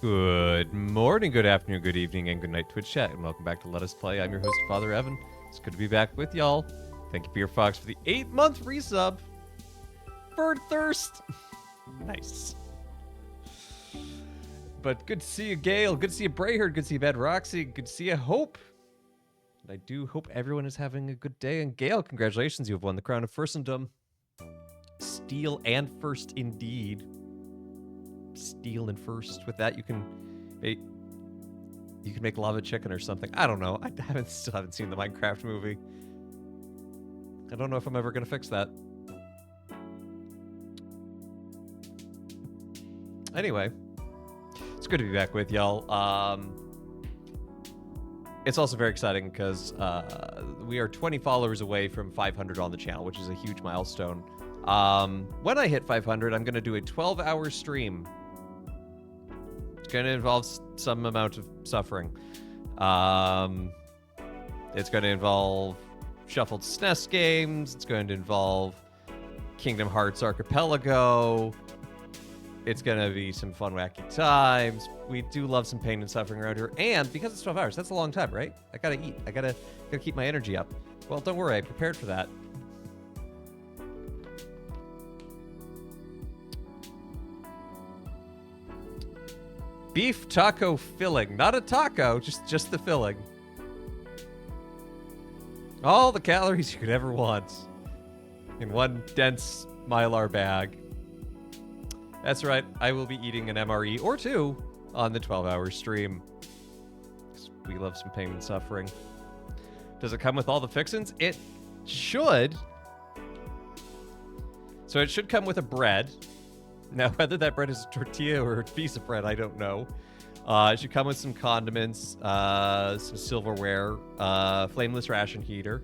Good morning, good afternoon, good evening, and good night, Twitch chat, and welcome back to Let Us Play. I'm your host, Father Evan. It's good to be back with y'all. Thank you, Beer Fox, for the 8-month resub. Bird Thirst. Nice. But good to see you, Gale. Good to see you, Brayherd. Good to see you, Bad Roxy. Good to see you, Hope. And I do hope everyone is having a good day. And Gale, congratulations, you have won the crown of Firstendom. Steel and first indeed. Steel and first. With that, you can make lava chicken or something. I don't know. I still haven't seen the Minecraft movie. I don't know if I'm ever gonna fix that. Anyway, it's good to be back with y'all. It's also very exciting because we are 20 followers away from 500 on the channel, which is a huge milestone. When I hit 500, I'm gonna do a 12-hour stream. It's going to involve some amount of suffering. It's going to involve shuffled SNES games. It's going to involve Kingdom Hearts Archipelago. It's going to be some fun, wacky times. We do love some pain and suffering around here. And because it's 12 hours, that's a long time, right? I got to eat. I got to keep my energy up. Well, don't worry. I prepared for that. Beef taco filling. Not a taco, just the filling. All the calories you could ever want in one dense Mylar bag. That's right, I will be eating an MRE or two on the 12-hour stream. We love some pain and suffering. Does it come with all the fixins? It should. So it should come with a bread. Now, whether that bread is a tortilla or a piece of bread, I don't know. It should come with some condiments, some silverware, flameless ration heater.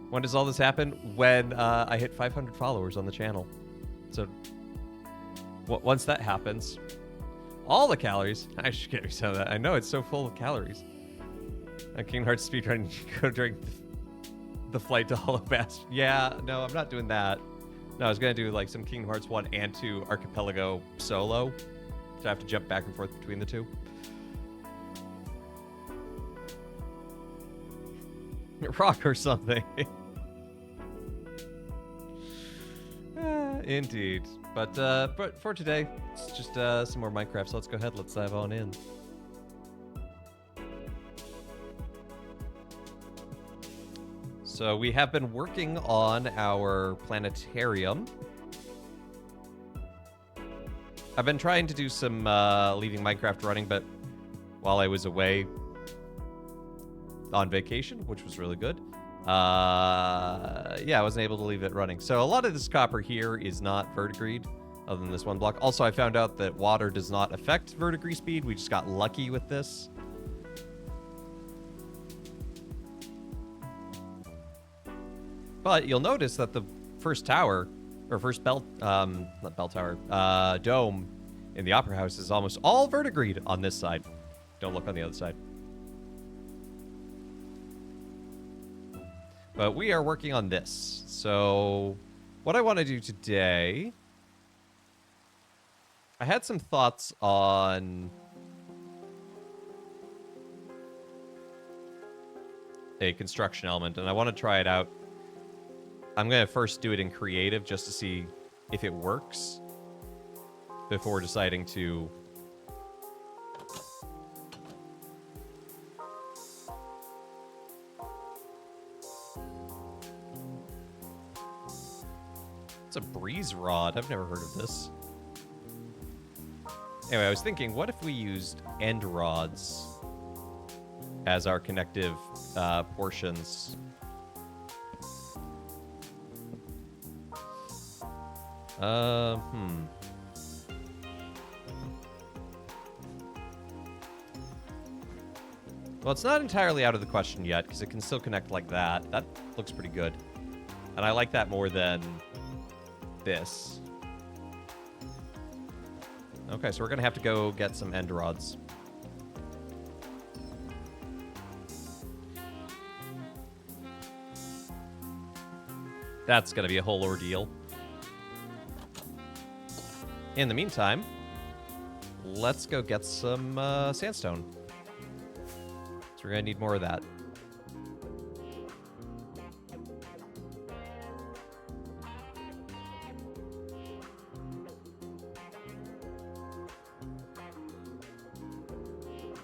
When does all this happen? When I hit 500 followers on the channel. So, once that happens, all the calories... I should get me some of that. I know, it's so full of calories. Kingdom Hearts speedrun, you go during the flight to Hollow Bass. Yeah, no, I'm not doing that. No, I was going to do like some Kingdom Hearts 1 and 2 Archipelago solo. So I have to jump back and forth between the two. Rock or something. Indeed. But for today, it's just some more Minecraft. So let's go ahead. Let's dive on in. So we have been working on our planetarium. I've been trying to do some leaving Minecraft running, but while I was away on vacation, which was really good, yeah, I wasn't able to leave it running. So a lot of this copper here is not verdigreed, other than this one block. Also, I found out that water does not affect verdigris speed. We just got lucky with this. But you'll notice that the first tower, or first bell, not bell tower, dome in the Opera House is almost all verdigreed on this side. Don't look on the other side. But we are working on this. So what I want to do today, I had some thoughts on a construction element, and I want to try it out. I'm going to first do it in creative just to see if it works before deciding to It's a breeze rod. I've never heard of this. Anyway, I was thinking, what if we used end rods as our connective portions? Well, it's not entirely out of the question yet, because it can still connect like that. That looks pretty good. And I like that more than this. Okay, so we're going to have to go get some end rods. That's going to be a whole ordeal. In the meantime, let's go get some sandstone. So we're gonna need more of that.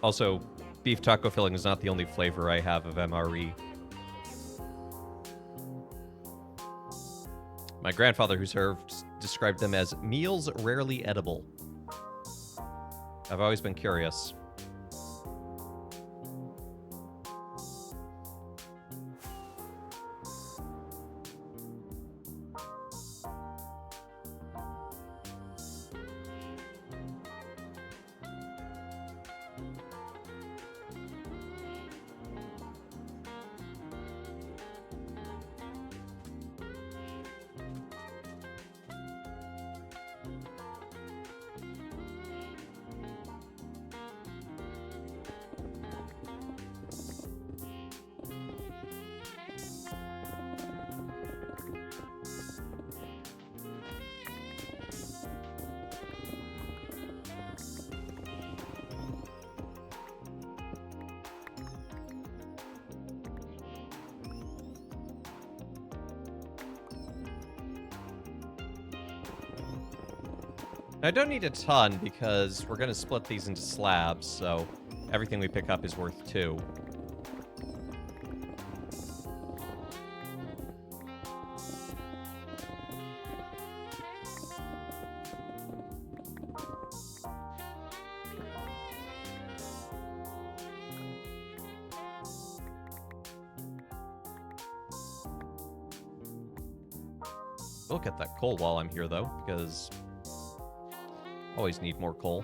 Also, beef taco filling is not the only flavor I have of MRE. My grandfather, who served, described them as meals rarely edible. I've always been curious. I don't need a ton because we're going to split these into slabs, so everything we pick up is worth 2. We'll get that coal while I'm here, though, because always need more coal.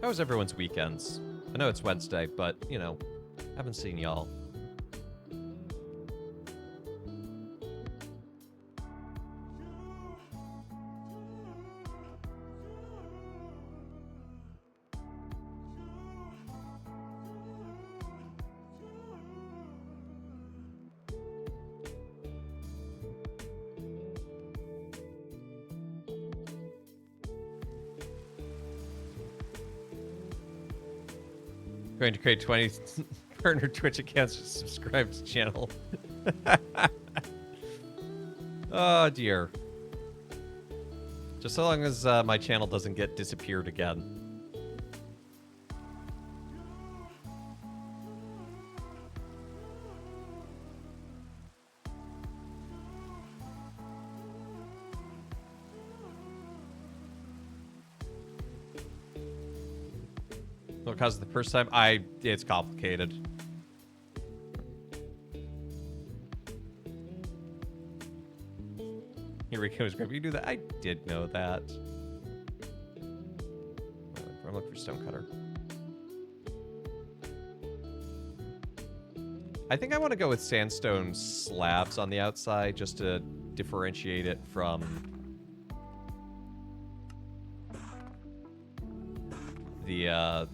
How was everyone's weekends? I know it's Wednesday, but, you know, haven't seen y'all. Going to create 20 partner Twitch accounts to subscribe to channel. Oh dear. Just so long as my channel doesn't get disappeared again. Because the first time it's complicated. Here we go. You knew that? I did know that. I'm looking for stonecutter. I think I want to go with sandstone slabs on the outside just to differentiate it from the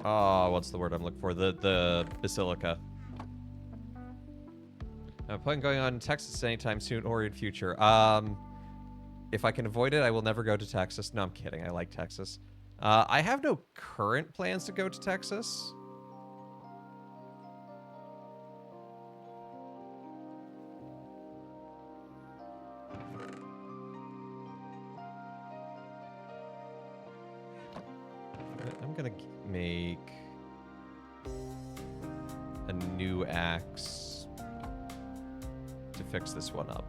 oh, what's the word I'm looking for? The basilica. I'm planning going on Texas anytime soon or in future. If I can avoid it, I will never go to Texas. No, I'm kidding. I like Texas. I have no current plans to go to Texas. gonna make a new axe to fix this one up.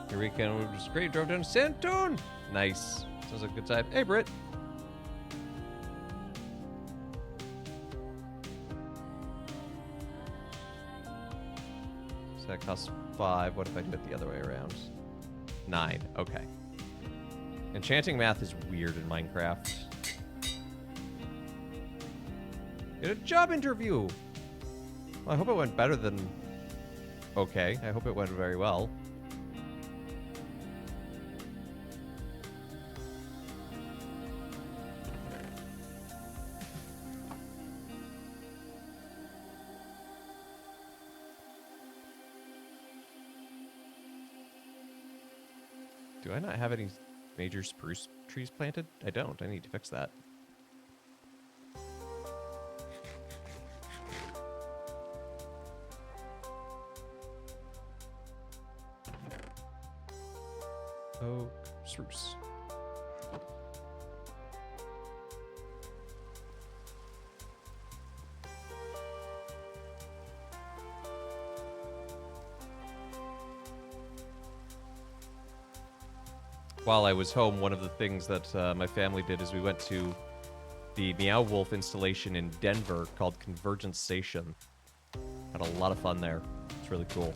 Your weekend was great. Drove down to Santone. Nice. Sounds like a good time. Hey, Britt. So that costs 5. What if I do it the other way around? 9. Okay. Enchanting math is weird in Minecraft. Get a job interview. Well, I hope it went better than okay. I hope it went very well. Do I not have any major spruce trees planted? I don't. I need to fix that. Oak, spruce. While I was home, one of the things that my family did is we went to the Meow Wolf installation in Denver called Convergence Station. Had a lot of fun there. It's really cool.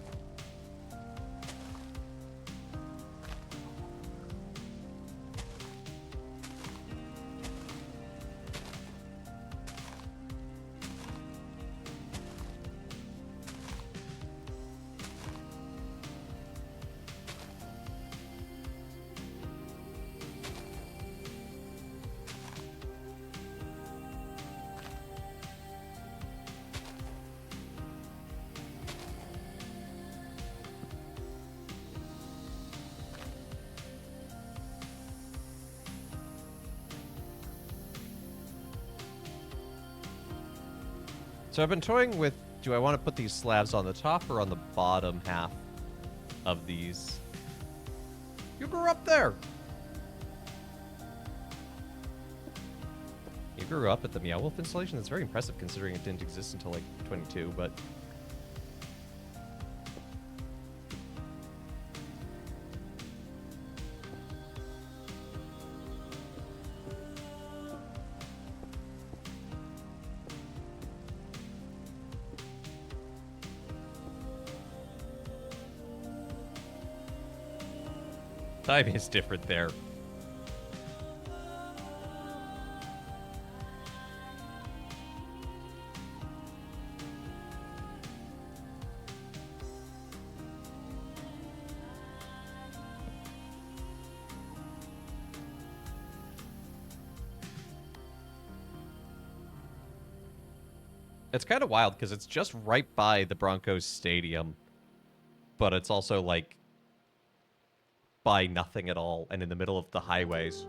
So I've been toying with, do I want to put these slabs on the top or on the bottom half of these? You grew up there! You grew up at the Meow Wolf installation? That's very impressive considering it didn't exist until like 22, but... Time is different there. It's kind of wild because it's just right by the Broncos stadium, but it's also like by nothing at all and in the middle of the highways.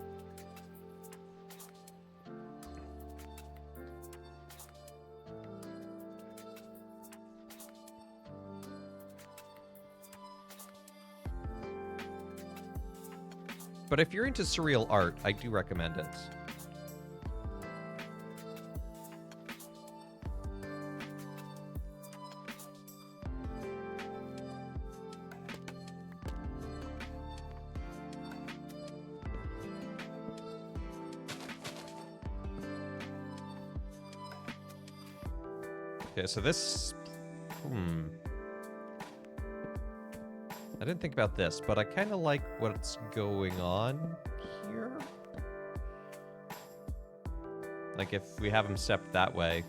But if you're into surreal art, I do recommend it. Okay, so this... I didn't think about this, but I kind of like what's going on here. Like, if we have them stepped that way.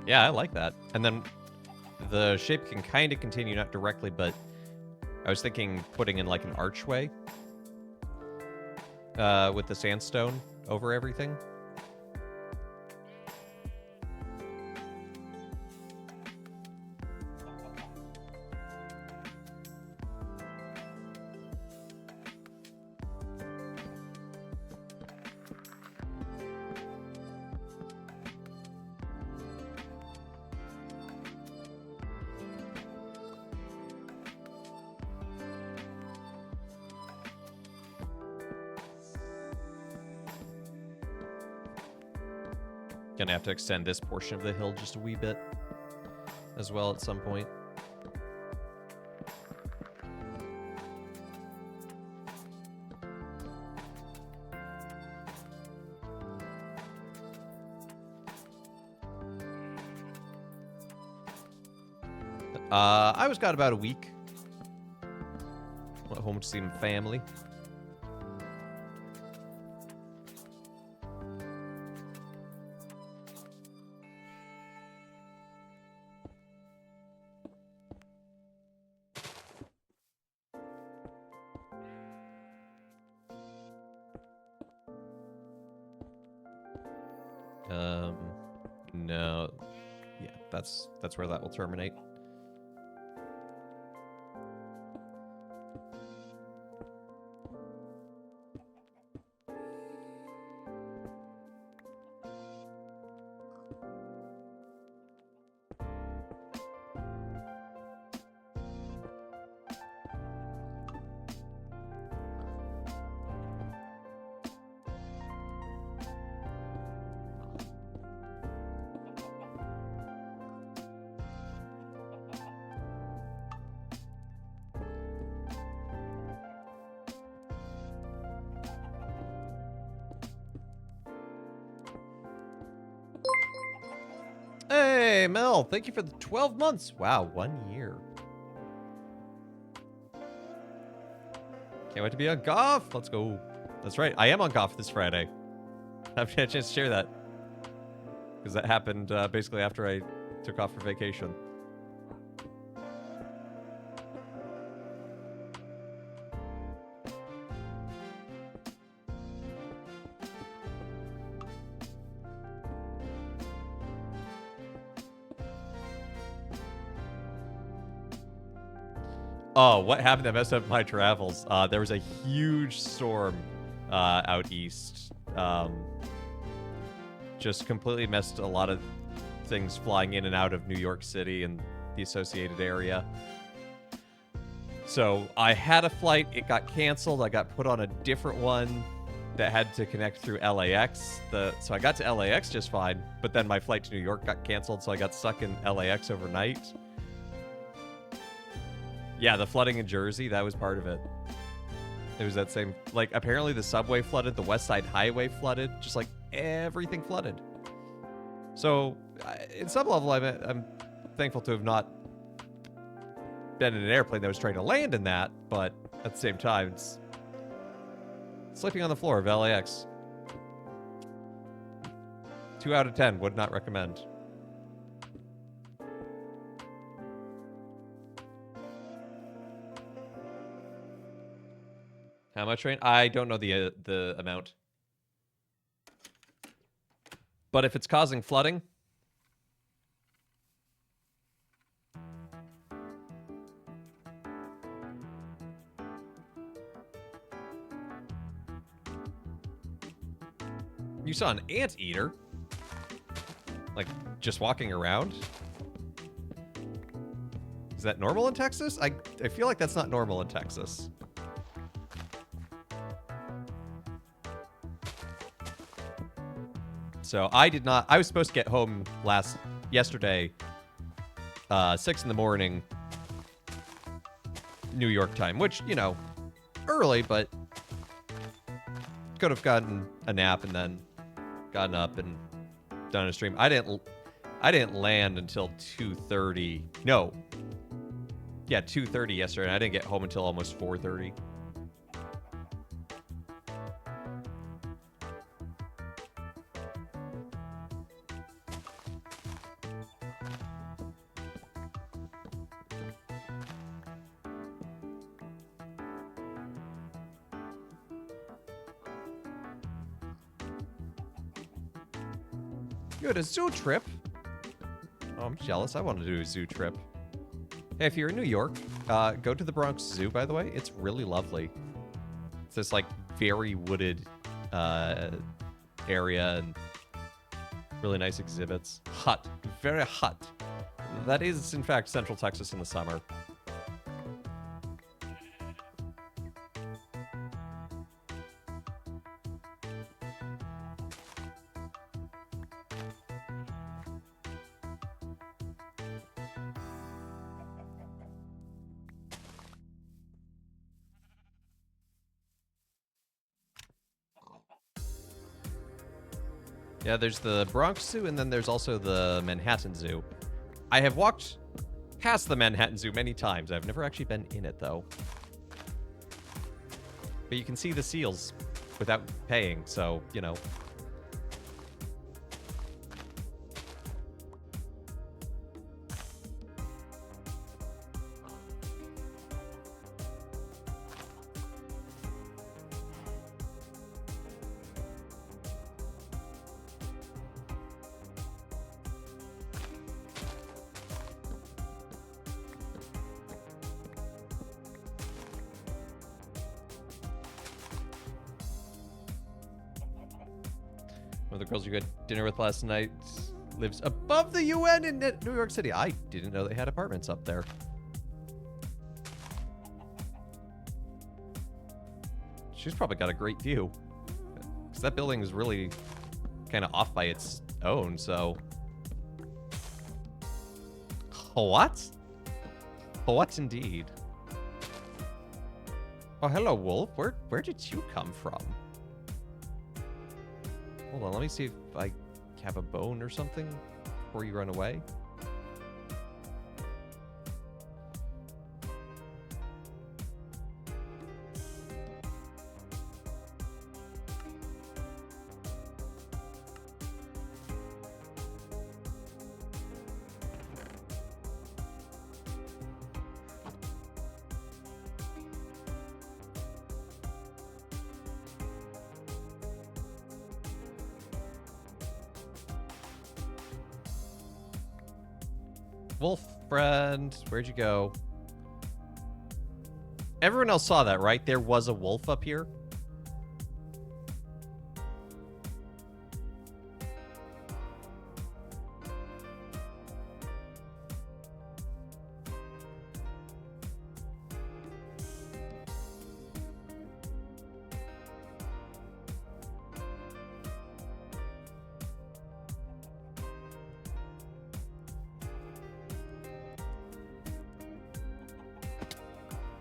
Yeah, I like that. And then the shape can kind of continue, not directly, but I was thinking putting in like an archway with the sandstone over everything. Gonna have to extend this portion of the hill just a wee bit as well at some point. I was got about a week. Went home to see my family. No. Yeah, that's where that will terminate. Hey, Mel, thank you for the 12 months. Wow, 1 year. Can't wait to be on golf. Let's go. That's right. I am on golf this Friday. I haven't had a chance to share that. Because that happened basically after I took off for vacation. Oh, what happened that messed up my travels? There was a huge storm out east. Just completely messed a lot of things flying in and out of New York City and the associated area. So I had a flight, it got canceled. I got put on a different one that had to connect through LAX. So I got to LAX just fine, but then my flight to New York got canceled, so I got stuck in LAX overnight. Yeah, the flooding in Jersey, that was part of it. It was that same, like, apparently the subway flooded, the West Side Highway flooded, just like everything flooded. So, in some level, I'm thankful to have not been in an airplane that was trying to land in that, but at the same time, it's sleeping on the floor of LAX. 2 out of 10, would not recommend. How much rain? I don't know the amount. But if it's causing flooding, you saw an anteater, like just walking around. Is that normal in Texas? I feel like that's not normal in Texas. So I did not. I was supposed to get home yesterday, 6 in the morning, New York time, which, you know, early, but could have gotten a nap and then gotten up and done a stream. I didn't land until 2:30. No. Yeah, 2:30 yesterday. And I didn't get home until almost 4:30. Good, a zoo trip? Oh, I'm jealous. I want to do a zoo trip. Hey, if you're in New York, go to the Bronx Zoo, by the way. It's really lovely. It's this, like, very wooded area and really nice exhibits. Hot. Very hot. That is, in fact, Central Texas in the summer. Yeah, there's the Bronx Zoo, and then there's also the Manhattan Zoo. I have walked past the Manhattan Zoo many times. I've never actually been in it, though. But you can see the seals without paying, so, you know. One of the girls you had dinner with last night lives above the UN in New York City. I didn't know they had apartments up there. She's probably got a great view. Because that building is really kind of off by its own, so... What? What indeed? Oh, hello, Wolf. Where did you come from? Hold on, let me see if I have a bone or something before you run away. Wolf friend, where'd you go? Everyone else saw that, right? There was a wolf up here.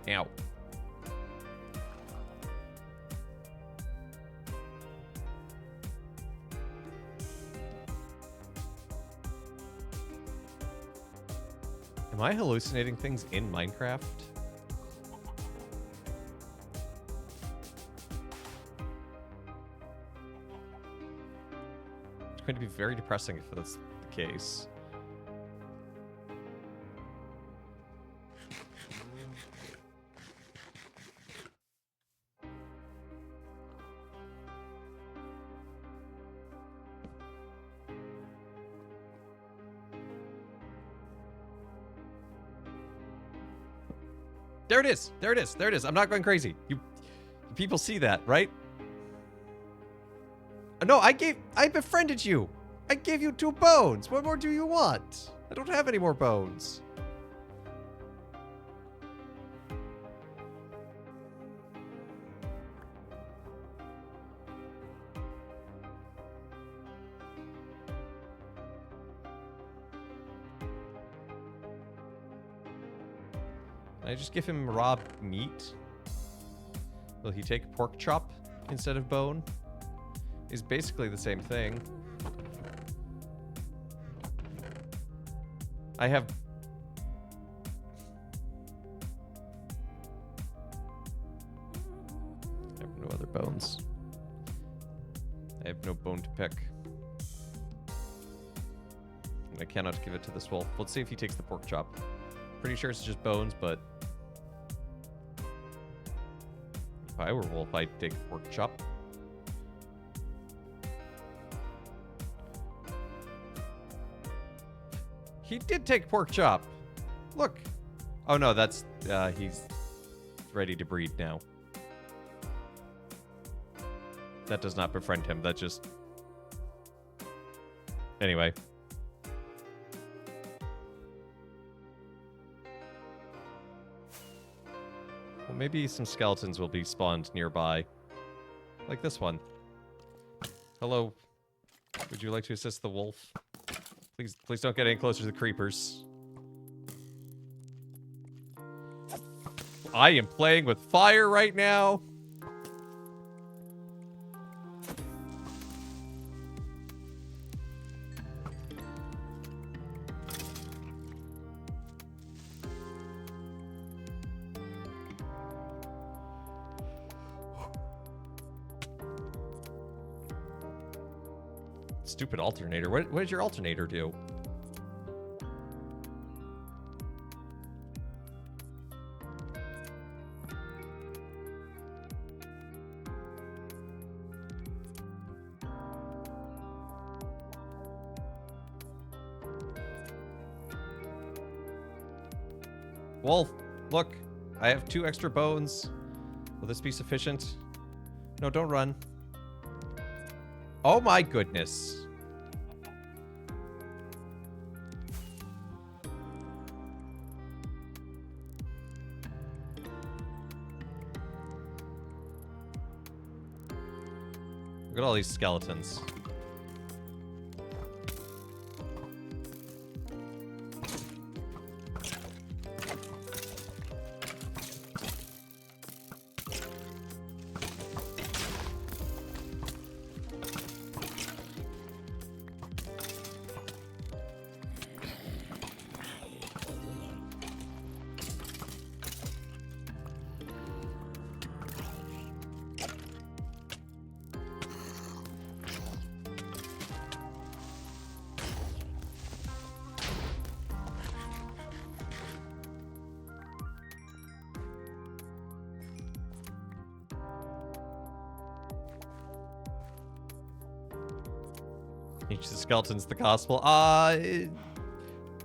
Ow. Am I hallucinating things in Minecraft? It's going to be very depressing if that's the case. There it is. There it is. There it is. I'm not going crazy. You people see that, right? No, I befriended you. I gave you 2 bones. What more do you want? I don't have any more bones. Can I just give him raw meat? Will he take pork chop instead of bone? Is basically the same thing. I have no other bones. I have no bone to pick. I cannot give it to this wolf. Let's see if he takes the pork chop. Pretty sure it's just bones, but if I were a wolf, I'd take pork chop. He did take pork chop. Look. Oh no, that's he's ready to breed now. That does not befriend him. That just... Anyway. Well, maybe some skeletons will be spawned nearby. Like this one. Hello. Would you like to assist the wolf? Please don't get any closer to the creepers. I am playing with fire right now. Stupid alternator. What did your alternator do? Wolf, look. I have 2 extra bones. Will this be sufficient? No, don't run. Oh my goodness. Look at all these skeletons. Teach the skeletons the gospel.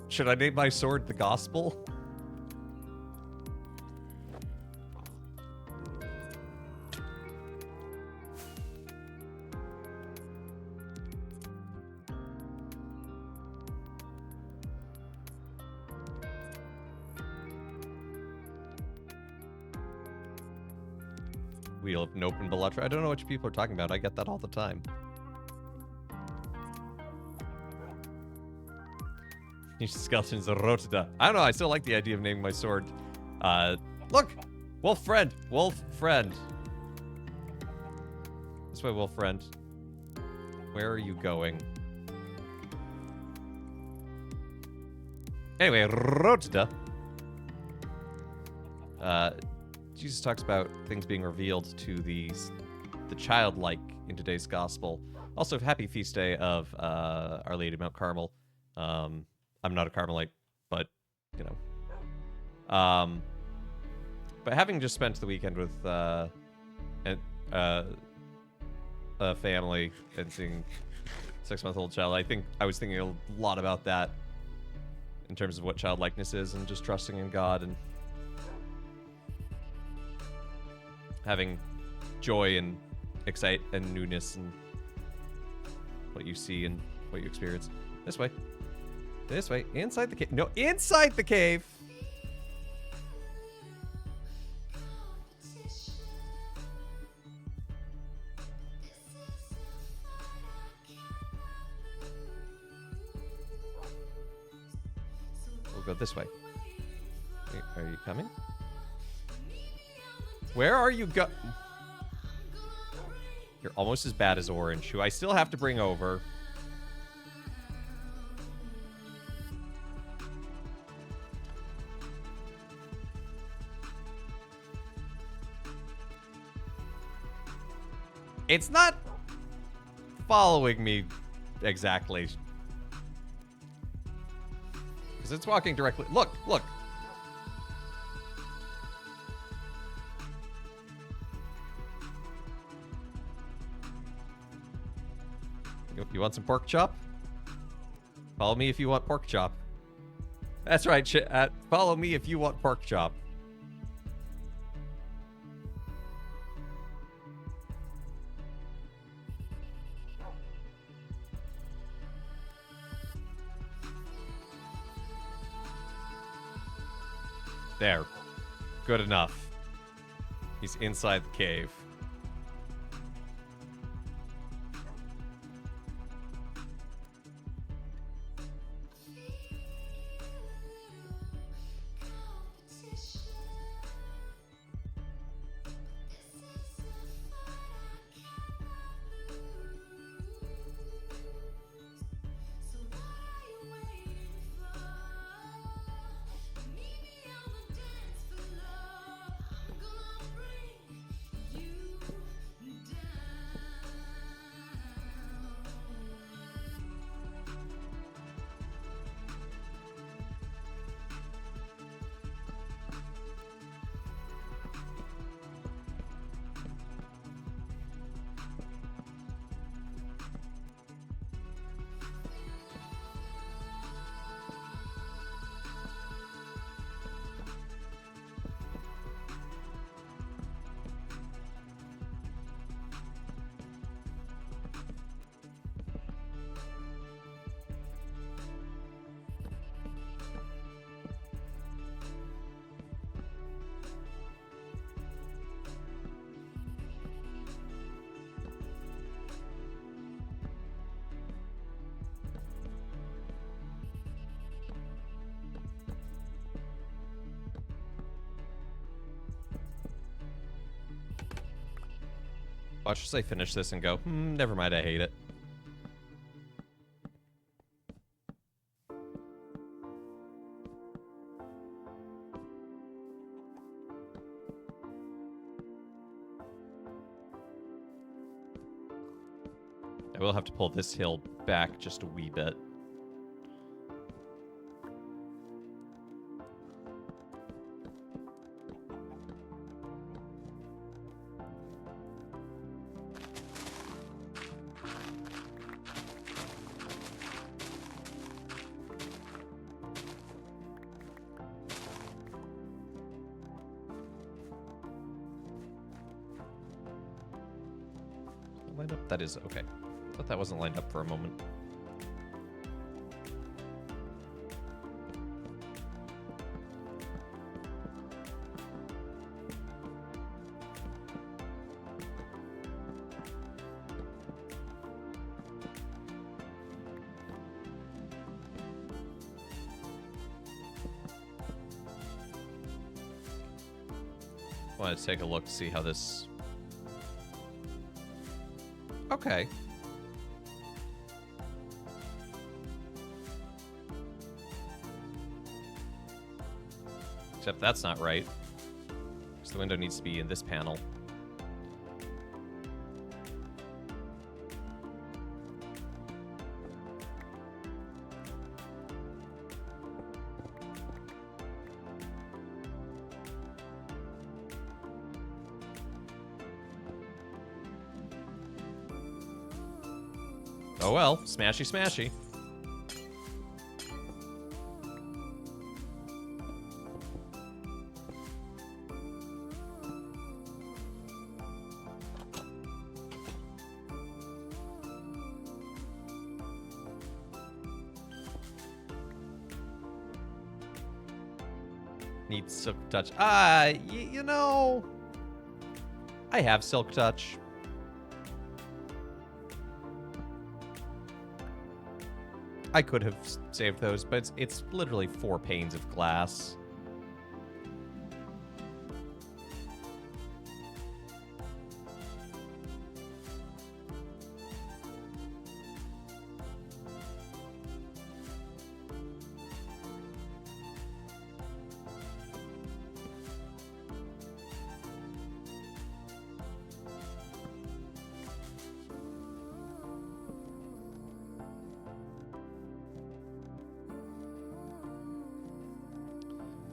Should I name my sword the gospel? Wheel of Nope and Belatra. I don't know what you people are talking about. I get that all the time. Skeletons Rotida. I don't know. I still like the idea of naming my sword. Look! Wolf friend! Wolf friend. This way, wolf friend. Where are you going? Anyway, Rotida. Jesus talks about things being revealed to the childlike in today's gospel. Also, happy feast day of Our Lady of Mount Carmel. I'm not a Carmelite, but, you know. But having just spent the weekend with a family and seeing 6-month-old child, I think I was thinking a lot about that in terms of what childlikeness is and just trusting in God and having joy and excite and newness and what you see and what you experience. This way. This way. Inside the cave. No, inside the cave! We'll go this way. Wait, are you coming? Where are you go- You're almost as bad as Orange, who I still have to bring over. It's not following me exactly. Because it's walking directly. Look, look. You want some pork chop? Follow me if you want pork chop. That's right. Follow me if you want pork chop. There. Good enough. He's inside the cave. Watch as I finish this and go, never mind, I hate it. I will have to pull this hill back just a wee bit. Lined up? That is okay. Thought that wasn't lined up for a moment. Want to take a look to see how this... Okay. Except that's not right. Because the window needs to be in this panel. Oh well, smashy smashy. Needs Silk Touch. You know, I have Silk Touch. I could have saved those, but it's literally 4 panes of glass.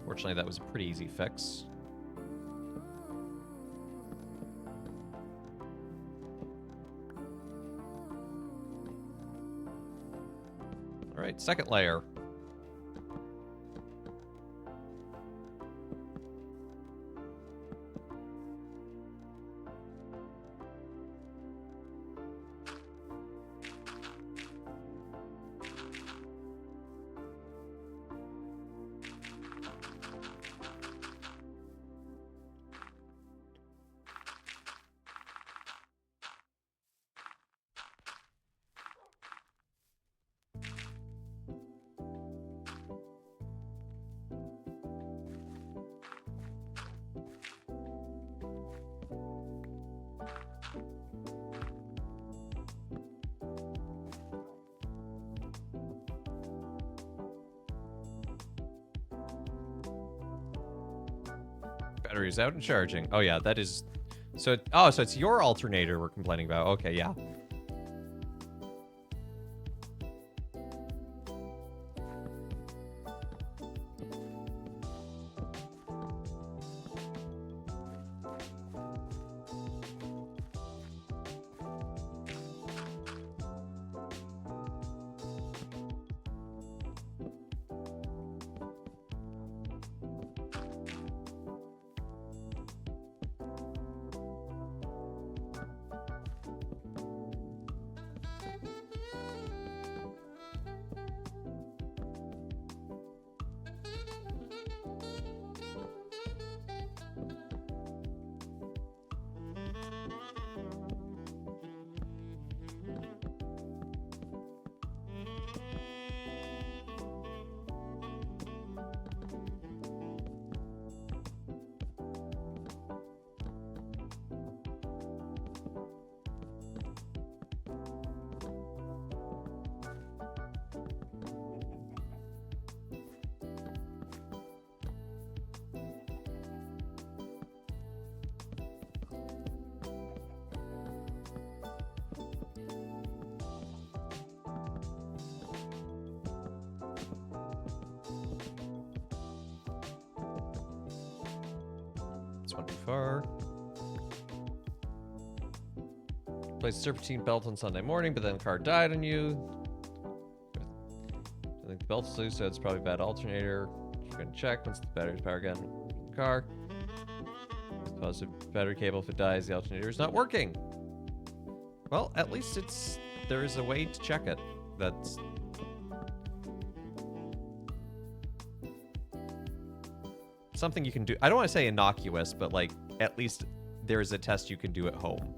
Fortunately, that was a pretty easy fix. All right, second layer. Battery's out and charging. Oh yeah, that is... So, so it's your alternator we're complaining about. Okay, yeah. Far. Placed a serpentine belt on Sunday morning, but then the car died on you. I think the belt's loose, so it's probably a bad alternator. You're gonna check once the battery's power again. Car. Positive battery cable. If it dies, the alternator is not working. Well, at least there is a way to check it. That's something you can do. I don't want to say innocuous, but like at least there is a test you can do at home.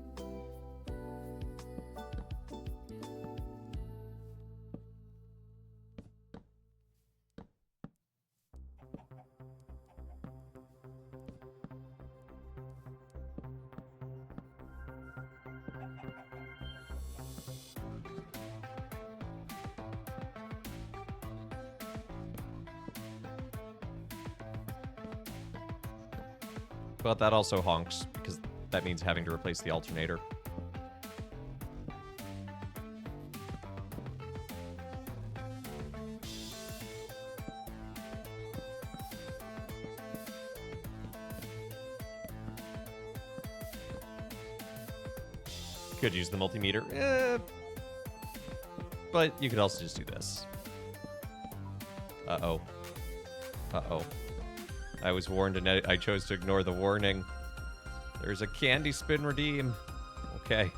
But that also honks, because that means having to replace the alternator. Could use the multimeter. But you could also just do this. Uh-oh. Uh-oh. I was warned and I chose to ignore the warning. There's a candy spin redeem. Okay.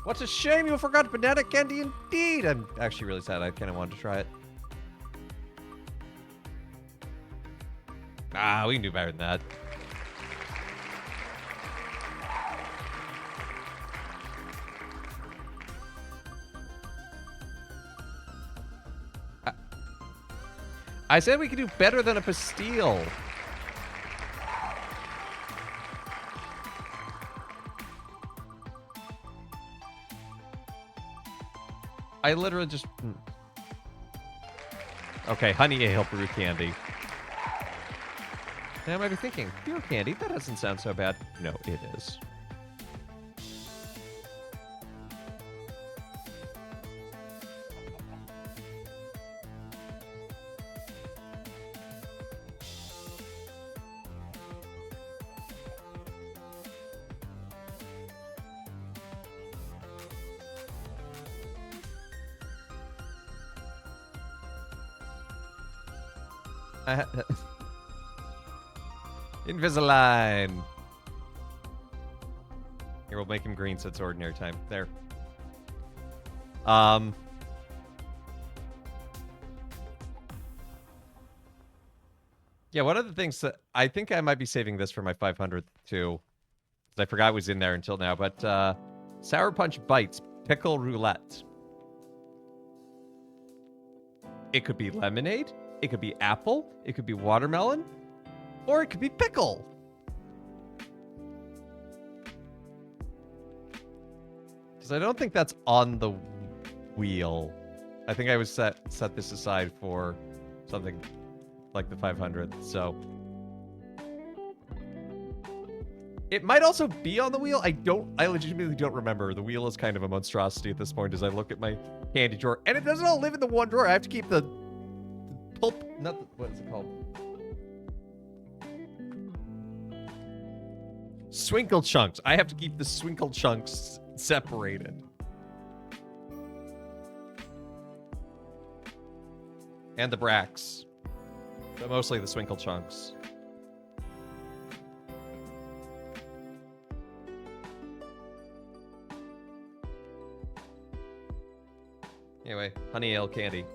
What a shame you forgot banana candy indeed. I'm actually really sad. I kind of wanted to try it. Ah, we can do better than that. I said we could do better than a pastille. I literally just... Okay, honey ale brew candy. Now I might be thinking, beer candy, that doesn't sound so bad. No, it is. Invisalign. Here, we'll make him green so it's ordinary time. There. Yeah, one of the things that I think I might be saving this for my 500th too. I forgot it was in there until now, but Sour Punch Bites Pickle Roulette. It could be lemonade, it could be apple, it could be watermelon, or it could be pickle. Because I don't think that's on the wheel. I think I would set this aside for something like the 500, so... It might also be on the wheel. I legitimately don't remember. The wheel is kind of a monstrosity at this point as I look at my candy drawer. And it doesn't all live in the one drawer. I have to keep the pulp, what is it called? Swinkle chunks. I have to keep the swinkle chunks separated. And the bracks. But mostly the swinkle chunks. Anyway, honey ale candy.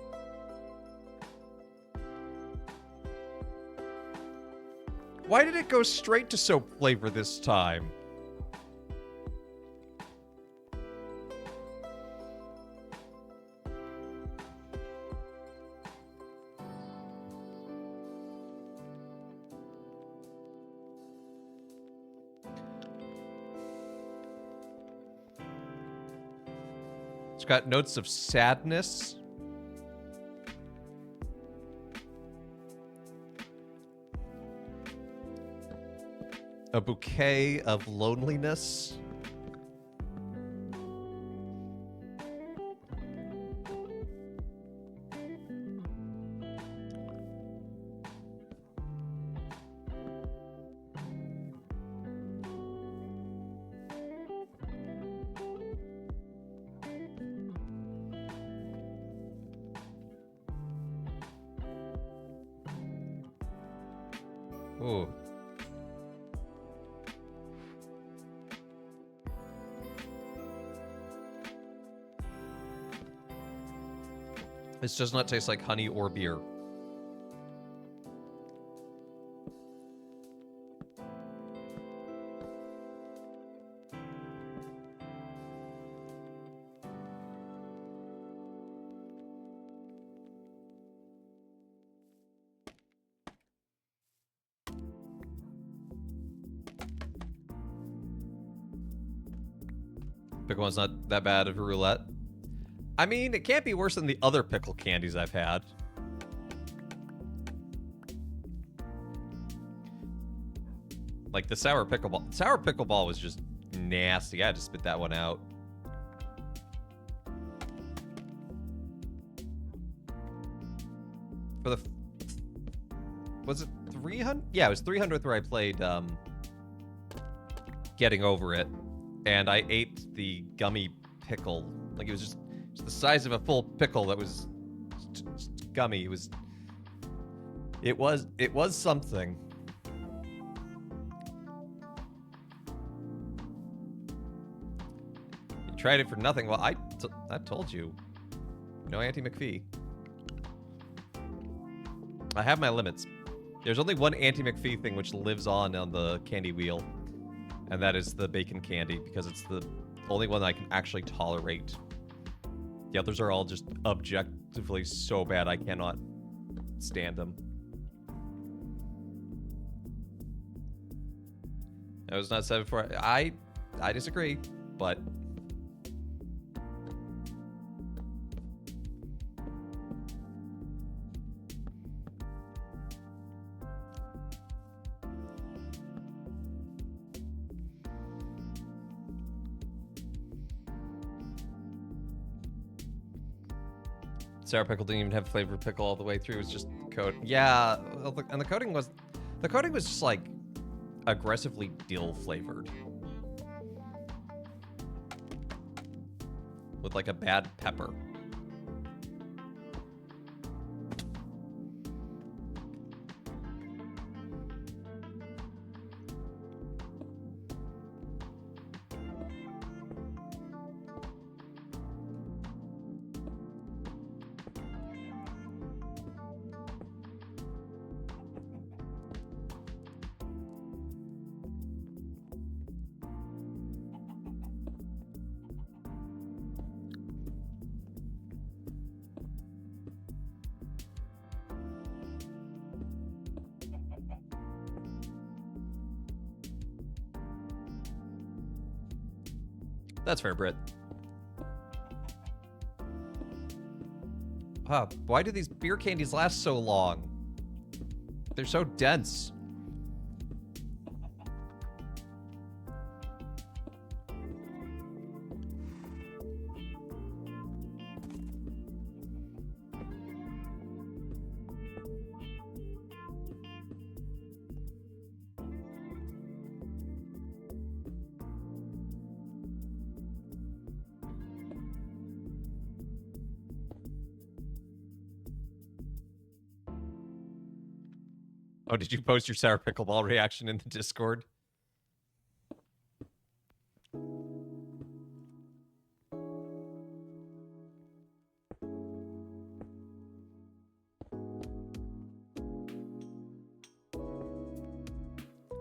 Why did it go straight to soap flavor this time? It's got notes of sadness. A bouquet of loneliness. Ooh. This does not taste like honey or beer. Pickle one's not that bad of a roulette. I mean, it can't be worse than the other pickle candies I've had. Like the sour pickle ball. Sour pickle ball was just nasty. I had to spit that one out. For the... Was it 300? Yeah, it was 300th where I played Getting Over It. And I ate the gummy pickle. Like it was just the size of a full pickle that was gummy. It was something. You tried it for nothing. Well, I told you. No Auntie McPhee. I have my limits. There's only one Auntie McPhee thing which lives on the candy wheel. And that is the bacon candy, because it's the only one I can actually tolerate. The others are all just objectively so bad I cannot stand them. I was not said before. I disagree, but... Sour pickle didn't even have flavor pickle all the way through. It was just coat. Yeah, and the coating was just like aggressively dill flavored with like a bad pepper. That's fair, Brit. Wow, why do these beer candies last so long? They're so dense. Oh, did you post your sour pickleball reaction in the Discord?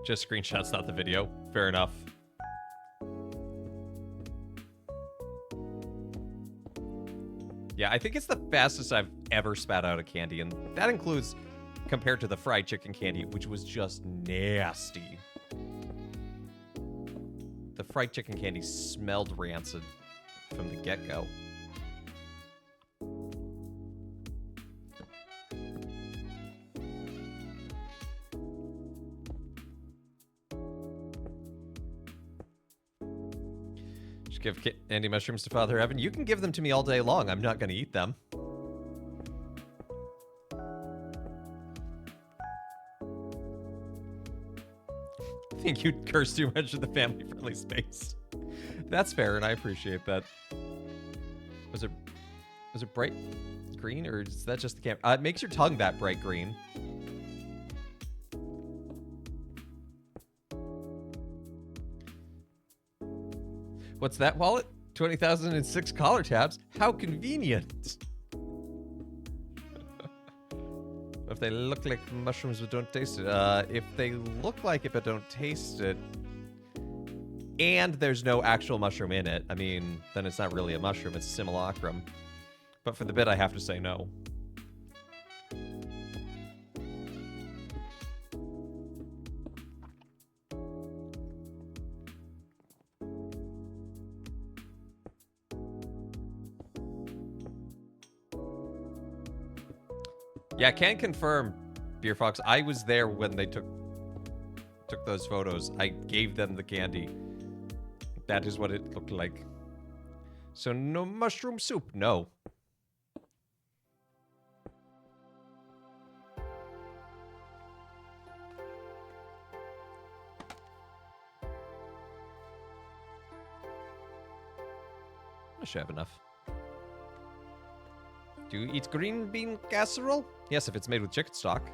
Just screenshots, not the video. Fair enough. Yeah, I think it's the fastest I've ever spat out a candy, and that includes compared to the fried chicken candy, which was just nasty. The fried chicken candy smelled rancid from the get-go. Should give candy mushrooms to Father Evan. You can give them to me all day long. I'm not going to eat them. I think you'd curse too much in the family-friendly space. That's fair, and I appreciate that. Was it bright green, or is that just the camera? It makes your tongue that bright green. What's that wallet? 20,006 collar tabs? How convenient. If they look like mushrooms but don't taste it. If they look like it but don't taste it, and there's no actual mushroom in it, I mean, then it's not really a mushroom, it's a simulacrum. But for the bit, I have to say no. Yeah, can confirm, Beer Fox. I was there when they took those photos. I gave them the candy. That is what it looked like. So no mushroom soup, no. I should have enough. Do you eat green bean casserole? Yes, if it's made with chicken stock.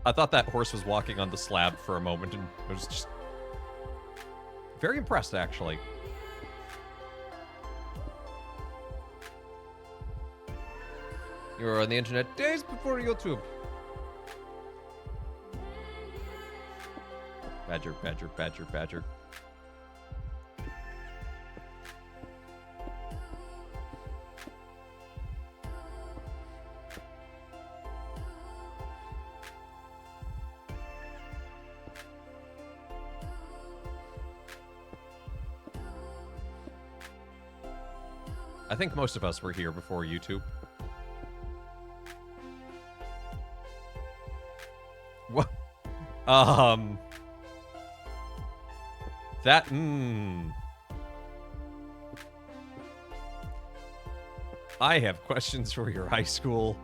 I thought that horse was walking on the slab for a moment, and I was just very impressed, actually. You were on the internet days before YouTube. Badger, badger, badger, badger. I think most of us were here before YouTube. What? That, I have questions for your high school.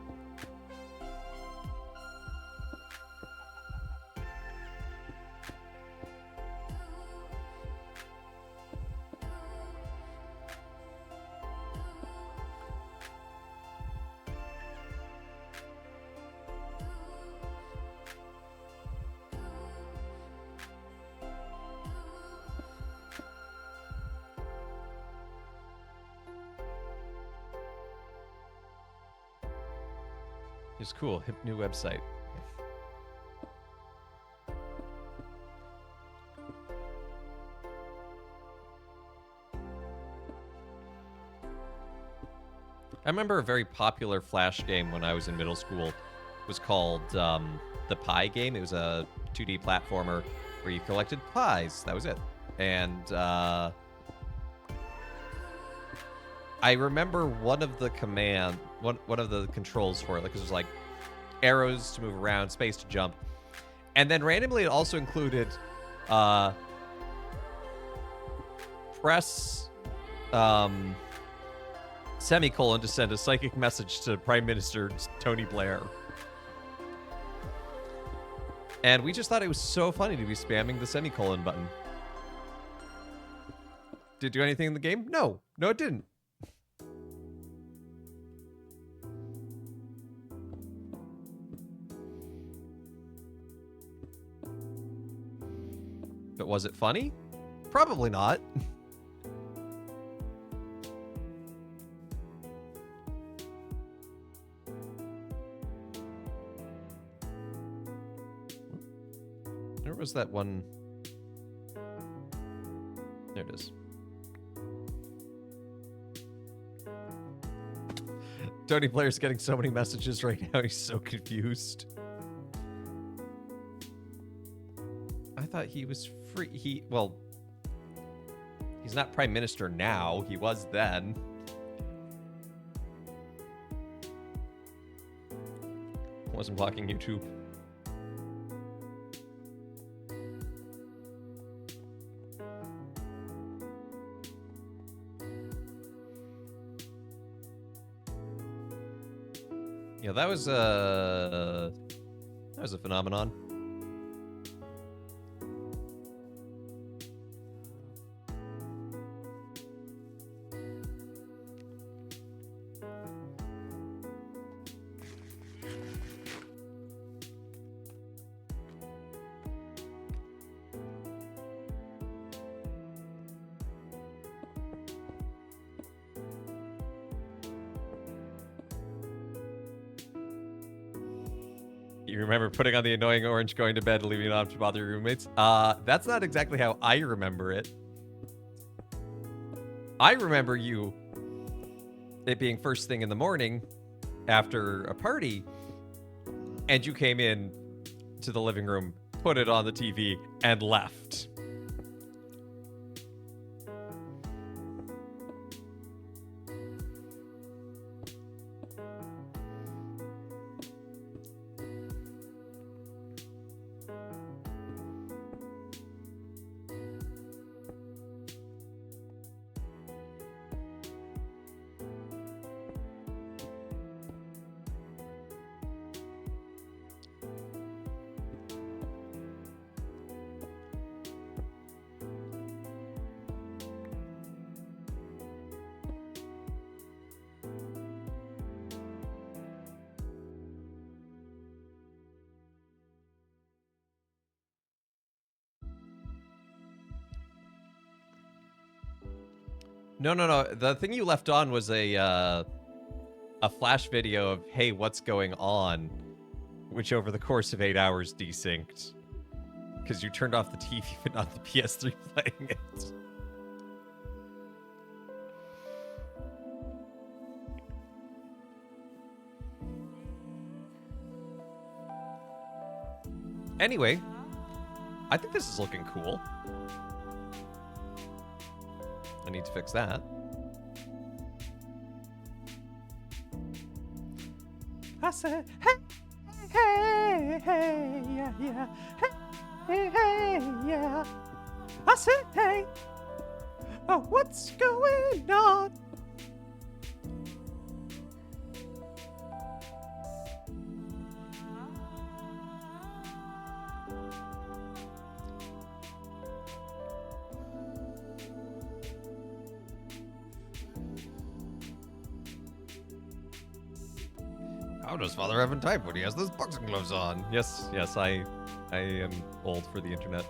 It's cool. Hip new website. I remember a very popular Flash game when I was in middle school. It was called the Pie Game. It was a 2D platformer where you collected pies. That was it. And I remember one of the controls for it, like, it was like arrows to move around, space to jump, and then randomly it also included press semicolon to send a psychic message to Prime Minister Tony Blair. And we just thought it was so funny to be spamming the semicolon button. Did it do anything in the game? No. No, it didn't. But was it funny? Probably not. Where was that one? There it is. Tony Blair's getting so many messages right now. He's so confused. I thought he was free. Well, he's not Prime Minister now. He was then. Wasn't blocking YouTube. Yeah, that was a phenomenon. You remember putting on the annoying orange, going to bed, and leaving it on to bother your roommates? That's not exactly how I remember it. I remember it being first thing in the morning after a party, and you came in to the living room, put it on the TV, and left. No. The thing you left on was a flash video of, hey, what's going on? Which over the course of 8 hours desynced. Because you turned off the TV, but not the PS3 playing it. Anyway, I think this is looking cool. I need to fix that. I said, hey, yeah, hey, yeah. I said, hey, oh, what's going on? How does Father Evan type when he has those boxing gloves on? Yes, I am old for the internet.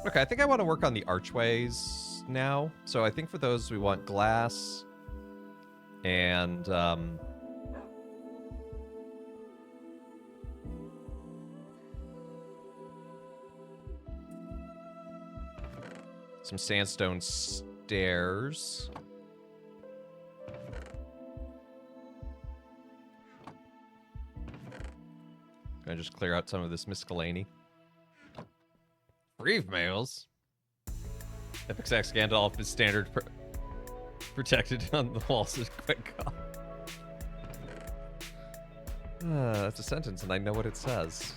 Okay, I think I want to work on the archways now. So I think for those we want glass and some sandstone stairs. Gonna just clear out some of this miscellany. Reeve mails. Epic Sax Gandalf is standard protected on the walls of Quick God. That's a sentence, and I know what it says.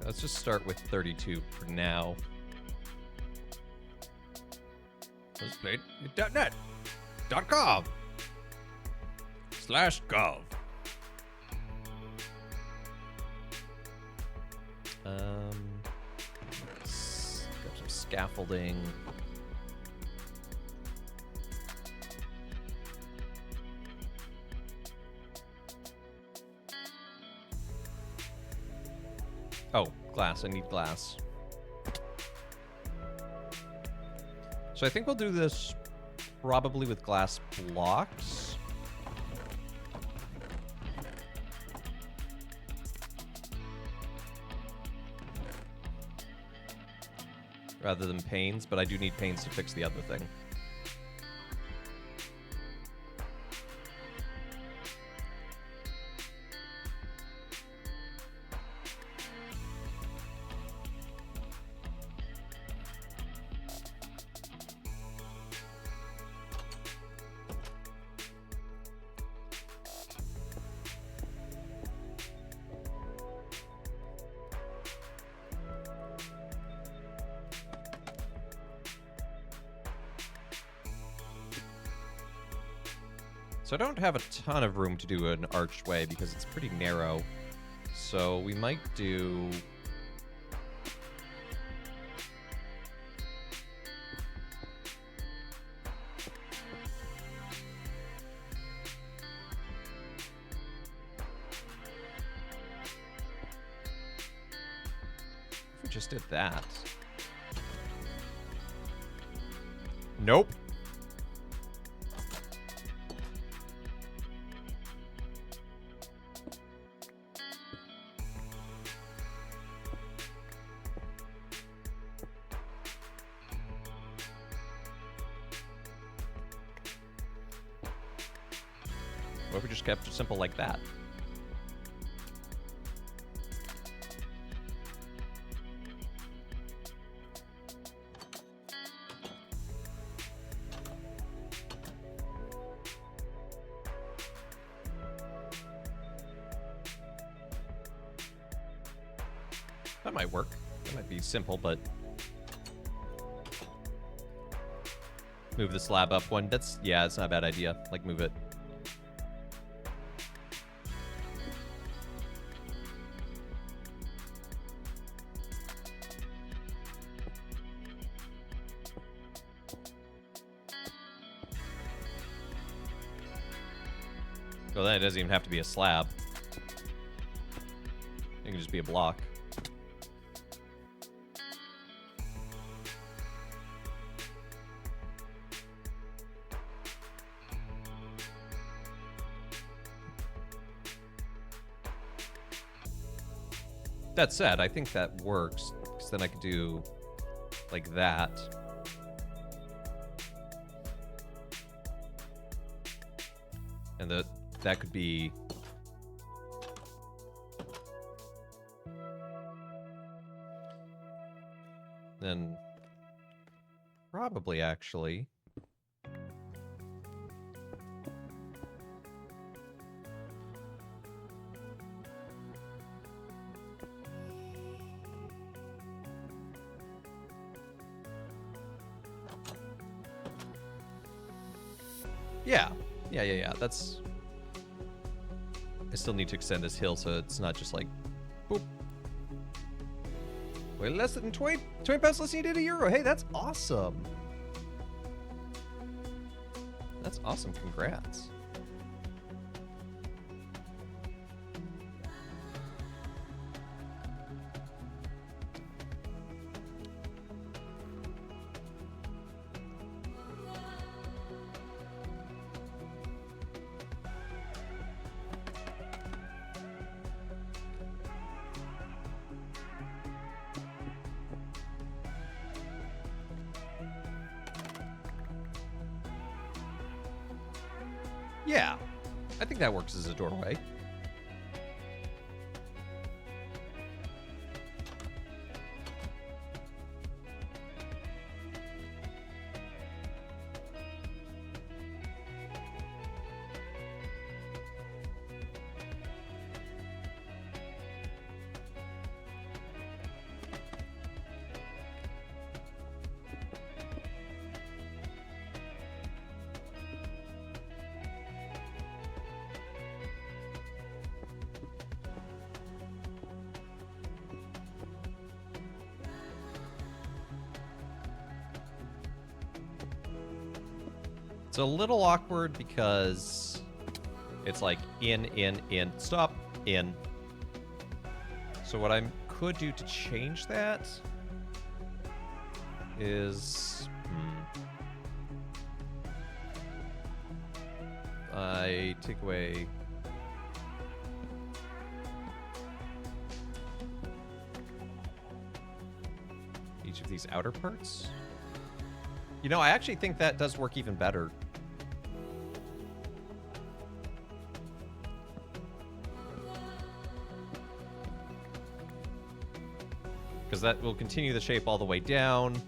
Let's just start with 32 for now. Let's play .net.com/gov. Got some scaffolding. Oh, glass. I need glass. So I think we'll do this probably with glass blocks. Rather than panes, but I do need panes to fix the other thing. So I don't have a ton of room to do an archway because it's pretty narrow. So we might do... If we just did that. Nope. What if we just kept it simple like that? That might work. That might be simple, but... Move the slab up one. That's... Yeah, it's not a bad idea. Like, move it. Well, then it doesn't even have to be a slab. It can just be a block. That said, I think that works, because then I could do like that. And that could be... Then probably actually... Yeah. Yeah. That's... I still need to extend this hill so it's not just like, boop. Way less than 20 pounds less than you did a year ago. Hey, that's awesome. That's awesome. Congrats. Yeah, I think that works as a doorway. It's a little awkward because it's like in, stop, in. So what I could do to change that is... I take away... each of these outer parts. You know, I actually think that does work even better. Because that will continue the shape all the way down.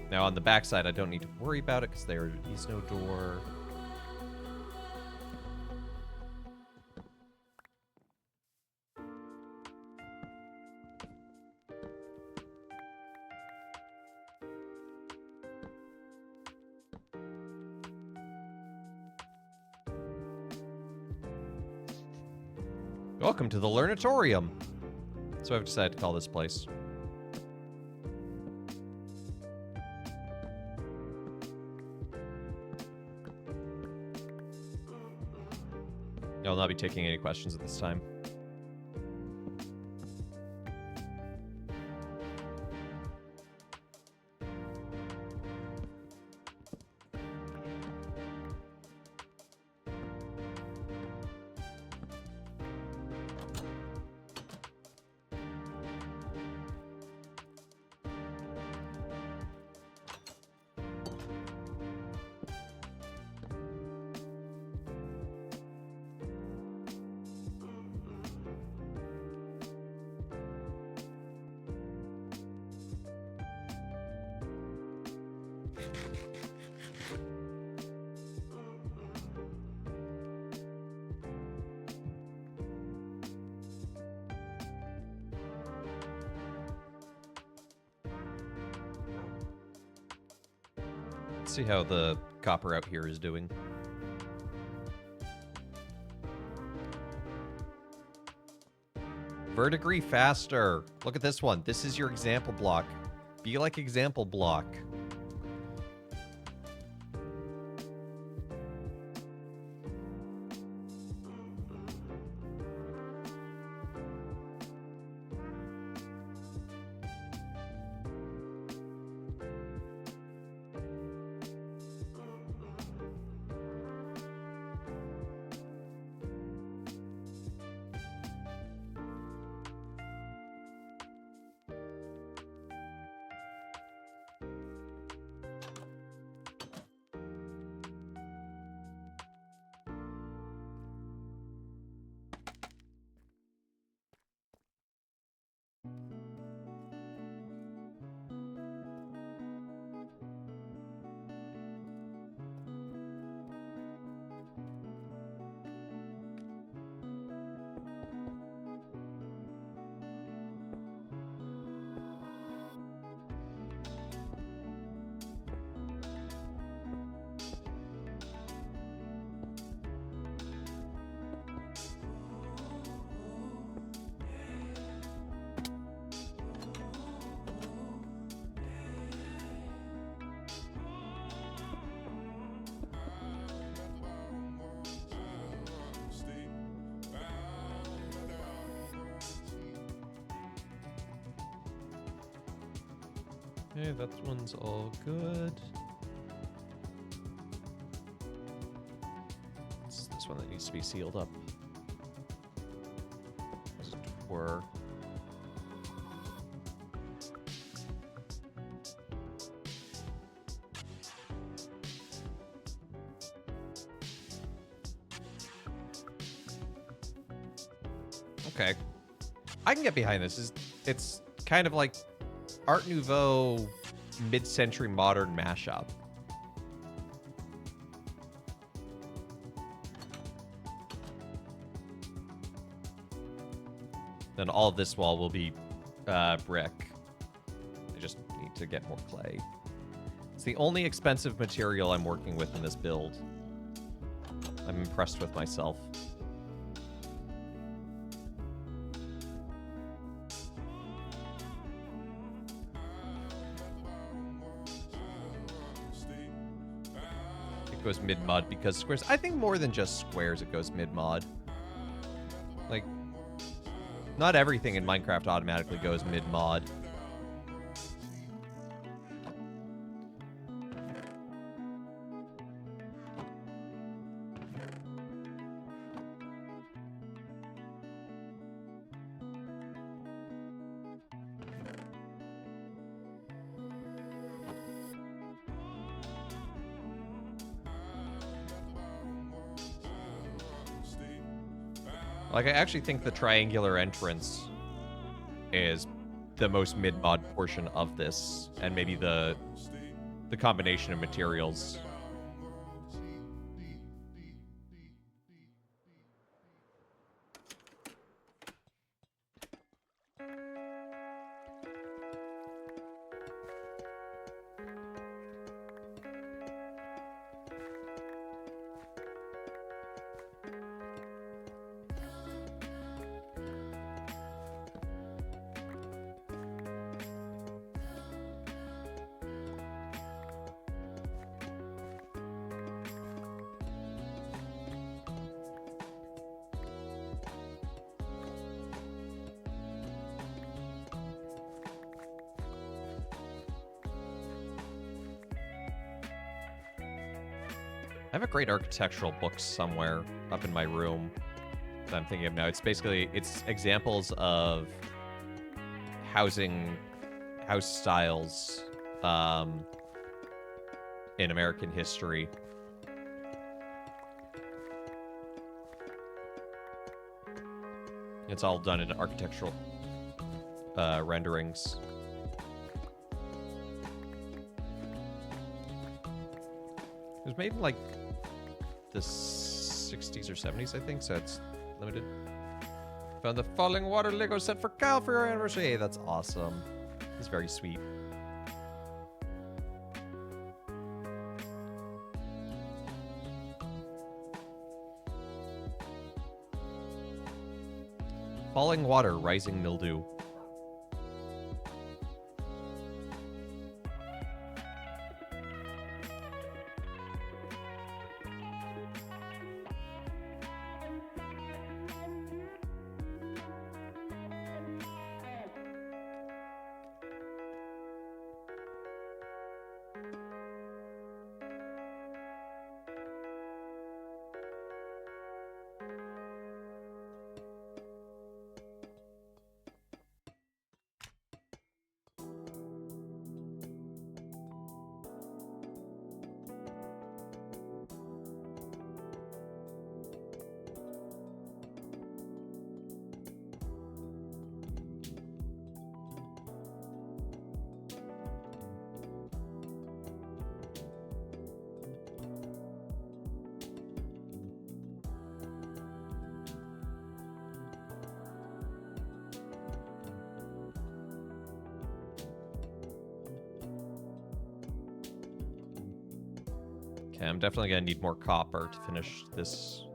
Now on the back side, I don't need to worry about it because there is no door. Welcome to the Learnatorium. So I've decided to call this place. I'll not be taking any questions at this time. Let's see how the copper out here is doing. Verdigris faster. Look at this one. This is your example block. Be like example block. Okay, that one's all good. It's this one that needs to be sealed up. As it were. Okay. I can get behind this. It's kind of like Art Nouveau mid-century modern mashup. Then all of this wall will be brick. I just need to get more clay. It's the only expensive material I'm working with in this build. I'm impressed with myself. It goes mid-mod because squares... I think more than just squares it goes mid-mod. Like, not everything in Minecraft automatically goes mid-mod. Like, I actually think the triangular entrance is the most mid-mod portion of this, and maybe the combination of materials. I have a great architectural book somewhere up in my room that I'm thinking of now. It's basically, it's examples of house styles in American history. It's all done in architectural renderings. It was made in, like, the 60s or 70s, I think, so it's limited. Found the Falling Water Lego set for Kyle for your anniversary. Hey, that's awesome. It's very sweet. Falling Water, Rising Mildew. Okay, I'm definitely gonna need more copper to finish this.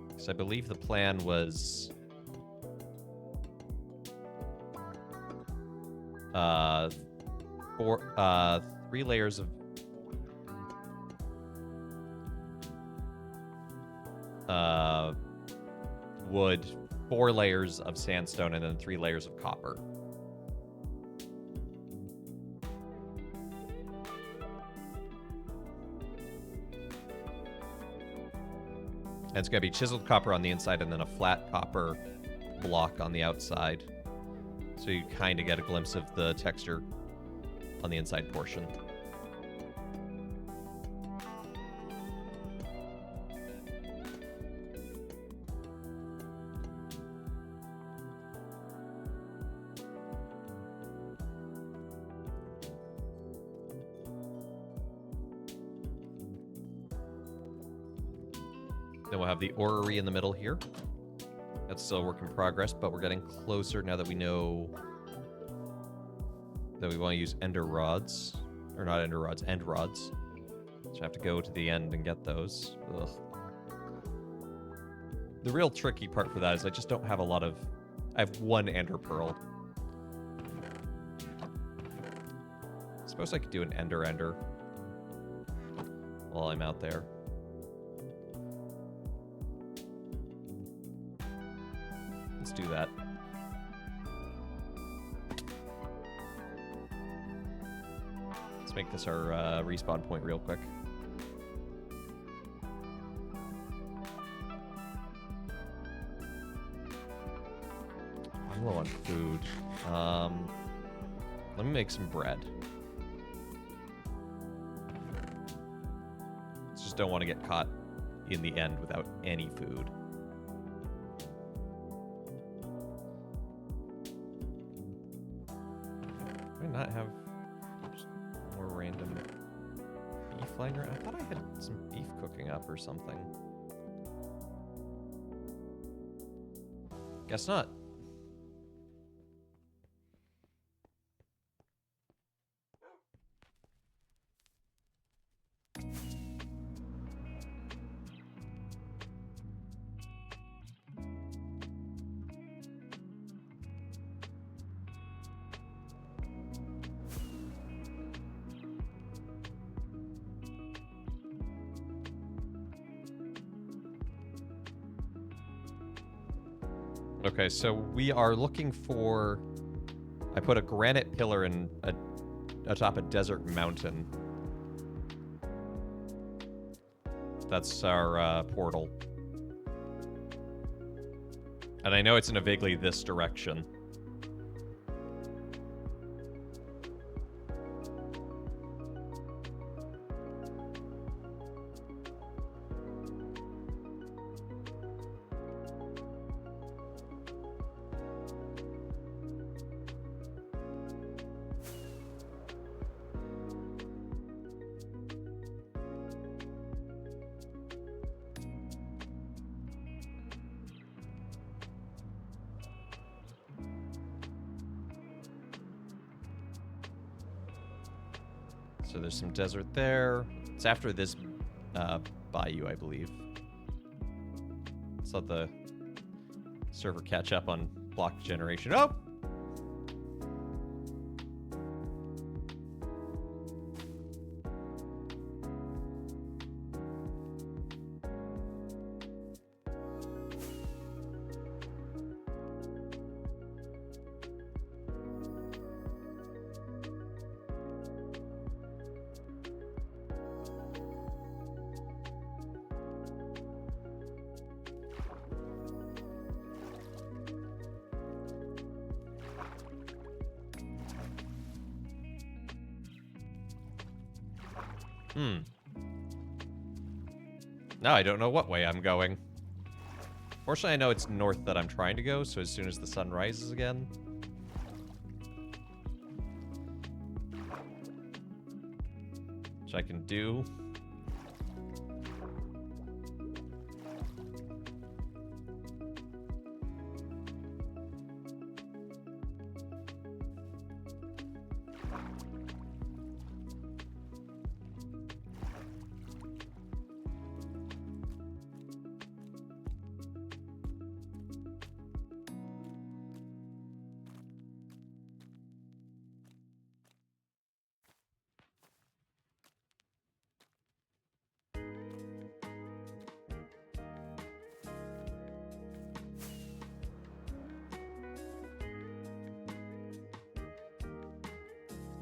Because I believe the plan was... three layers of... wood, 4 layers of sandstone, and then 3 layers of copper. And it's going to be chiseled copper on the inside and then a flat copper block on the outside. So you kind of get a glimpse of the texture on the inside portion. Then we'll have the orrery in the middle here. That's still a work in progress, but we're getting closer now that we know that we want to use ender rods. Or not ender rods, end rods. So I have to go to the end and get those. Ugh. The real tricky part for that is I just don't have a lot of... I have 1 ender pearl. I suppose I could do an ender while I'm out there. Let's do that. Let's make this our respawn point real quick. I'm low on food. Let me make some bread. Just don't want to get caught in the end without any food. Not have more random beef lying around. I thought I had some beef cooking up or something. Guess not. Okay, so we are looking for... I put a granite pillar in atop a desert mountain. That's our portal. And I know it's in a vaguely this direction. So there's some desert there. It's after this bayou, I believe. Let's let the server catch up on block generation. Oh! Now I don't know what way I'm going. Fortunately, I know it's north that I'm trying to go, so as soon as the sun rises again... which I can do...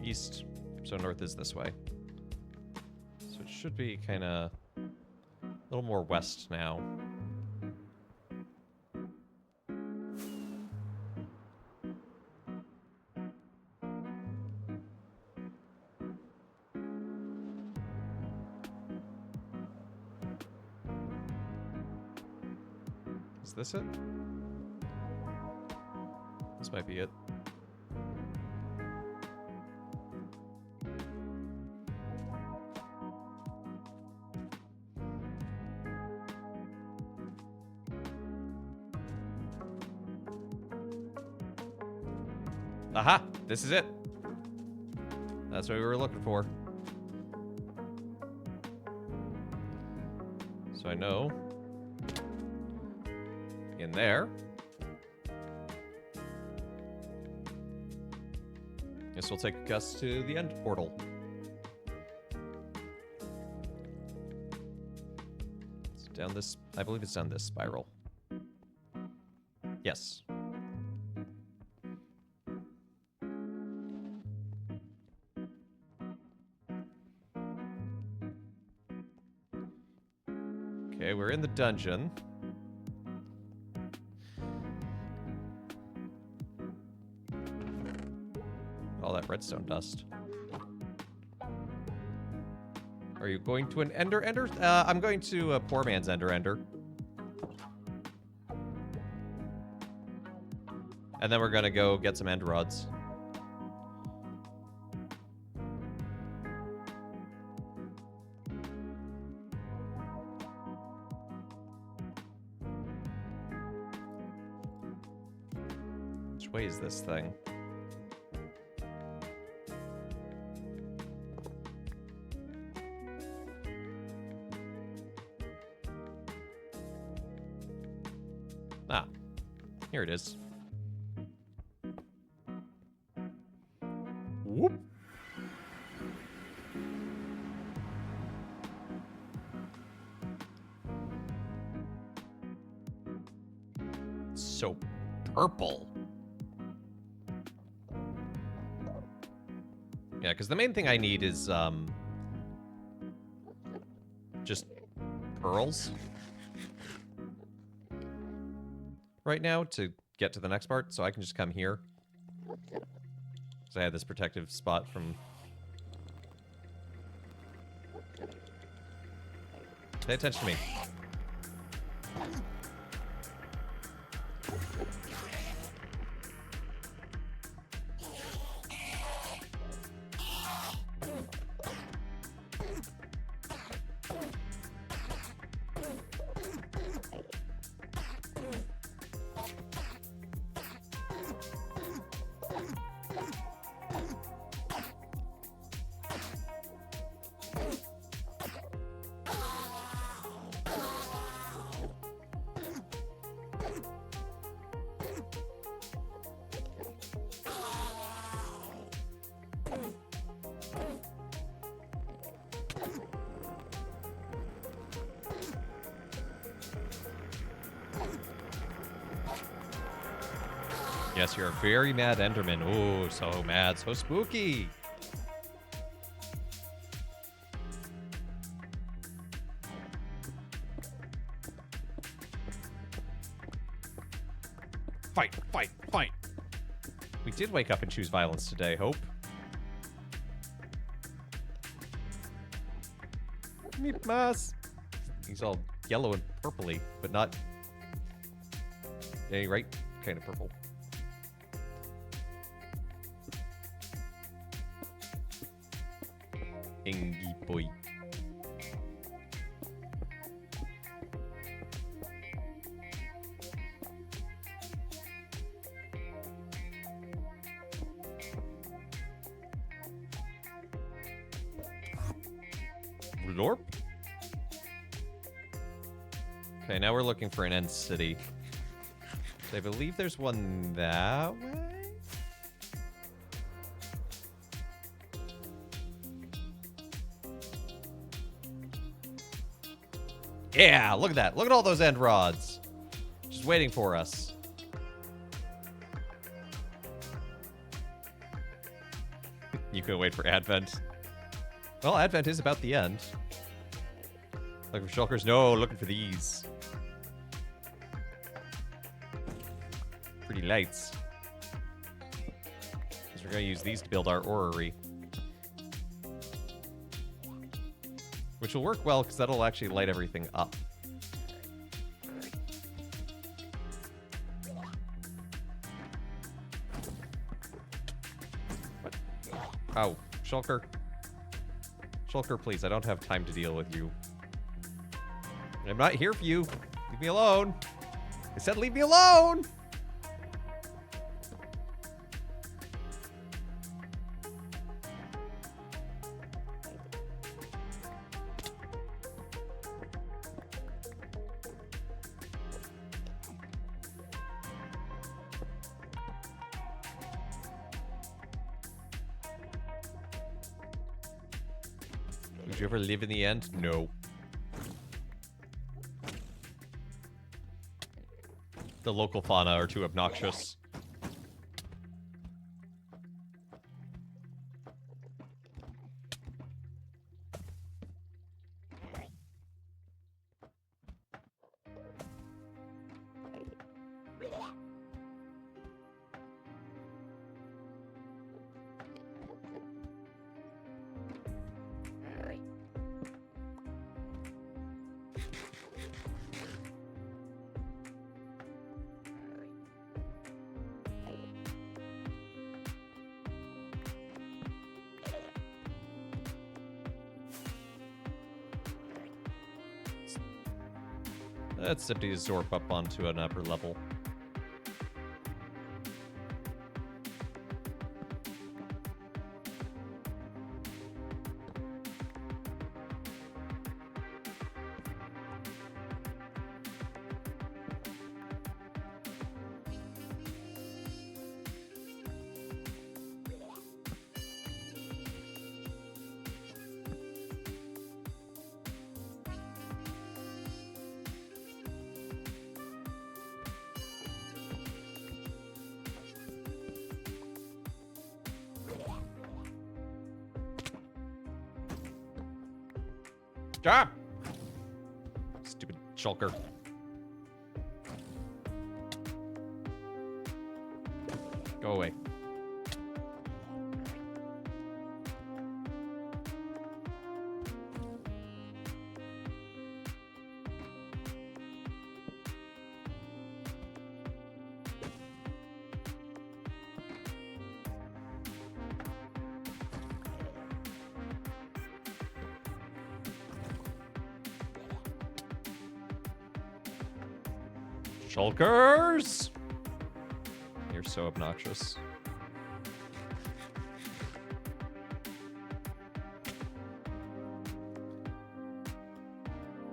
east, so north is this way. So it should be kind of a little more west now. Is this it? This might be it. Aha! This is it! That's what we were looking for. So I know... in there. This will take us to the end portal. It's down this... I believe it's down this spiral. Yes. Okay, we're in the dungeon. All that redstone dust. Are you going to an ender? I'm going to a poor man's ender. And then we're gonna go get some end rods. Which way is this thing? Ah, here it is. Whoop. So purple. Yeah, because the main thing I need is just pearls right now to get to the next part, so I can just come here. Because I had this protective spot from... Pay attention to me. Yes, you're a very mad Enderman. Oh, so mad, so spooky. Fight, fight, fight. We did wake up and choose violence today, Hope. Meep mas. He's all yellow and purpley, but not any right kind of purple. Engy boy. Lorp. Okay, now we're looking for an end city. So I believe there's one that way. Yeah, look at that. Look at all those end rods. Just waiting for us. You can wait for Advent. Well, Advent is about the end. Looking for shulkers? No, looking for these. Pretty lights. Because we're going to use these to build our orrery. Which will work well, because that'll actually light everything up. What? Oh, shulker. Shulker, please. I don't have time to deal with you. I'm not here for you. Leave me alone. I said leave me alone! Would you ever live in the end? No. The local fauna are too obnoxious. Let's empty Zorp up onto an upper level. Ah! Stupid shulker. Go away. Shulkers! You're so obnoxious.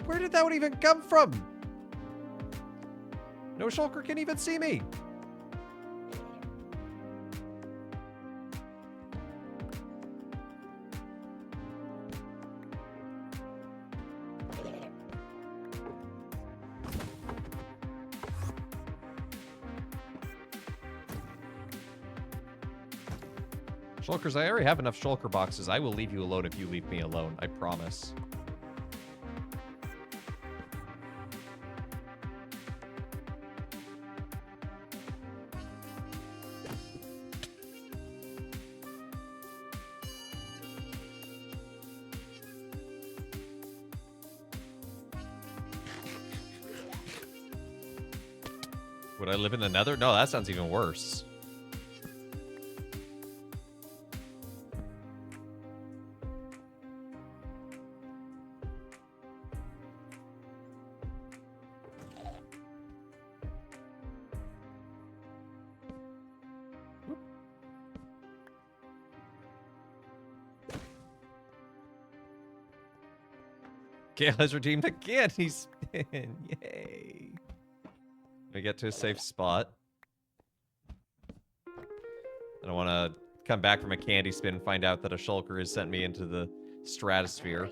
Where did that one even come from? No shulker can even see me. Shulkers, I already have enough shulker boxes. I will leave you alone if you leave me alone. I promise. Would I live in the Nether? No, that sounds even worse. Gale has redeemed again. He's been. Yay. We get to a safe spot. I don't want to come back from a candy spin and find out that a shulker has sent me into the stratosphere.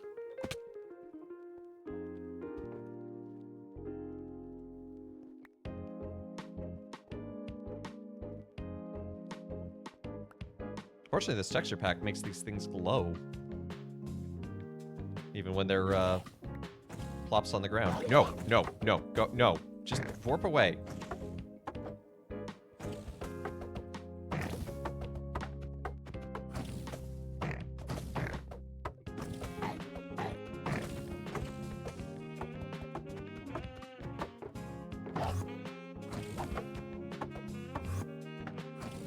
Fortunately, this texture pack makes these things glow. Even when they're, plops on the ground. No, no, no, go, no. Just warp away.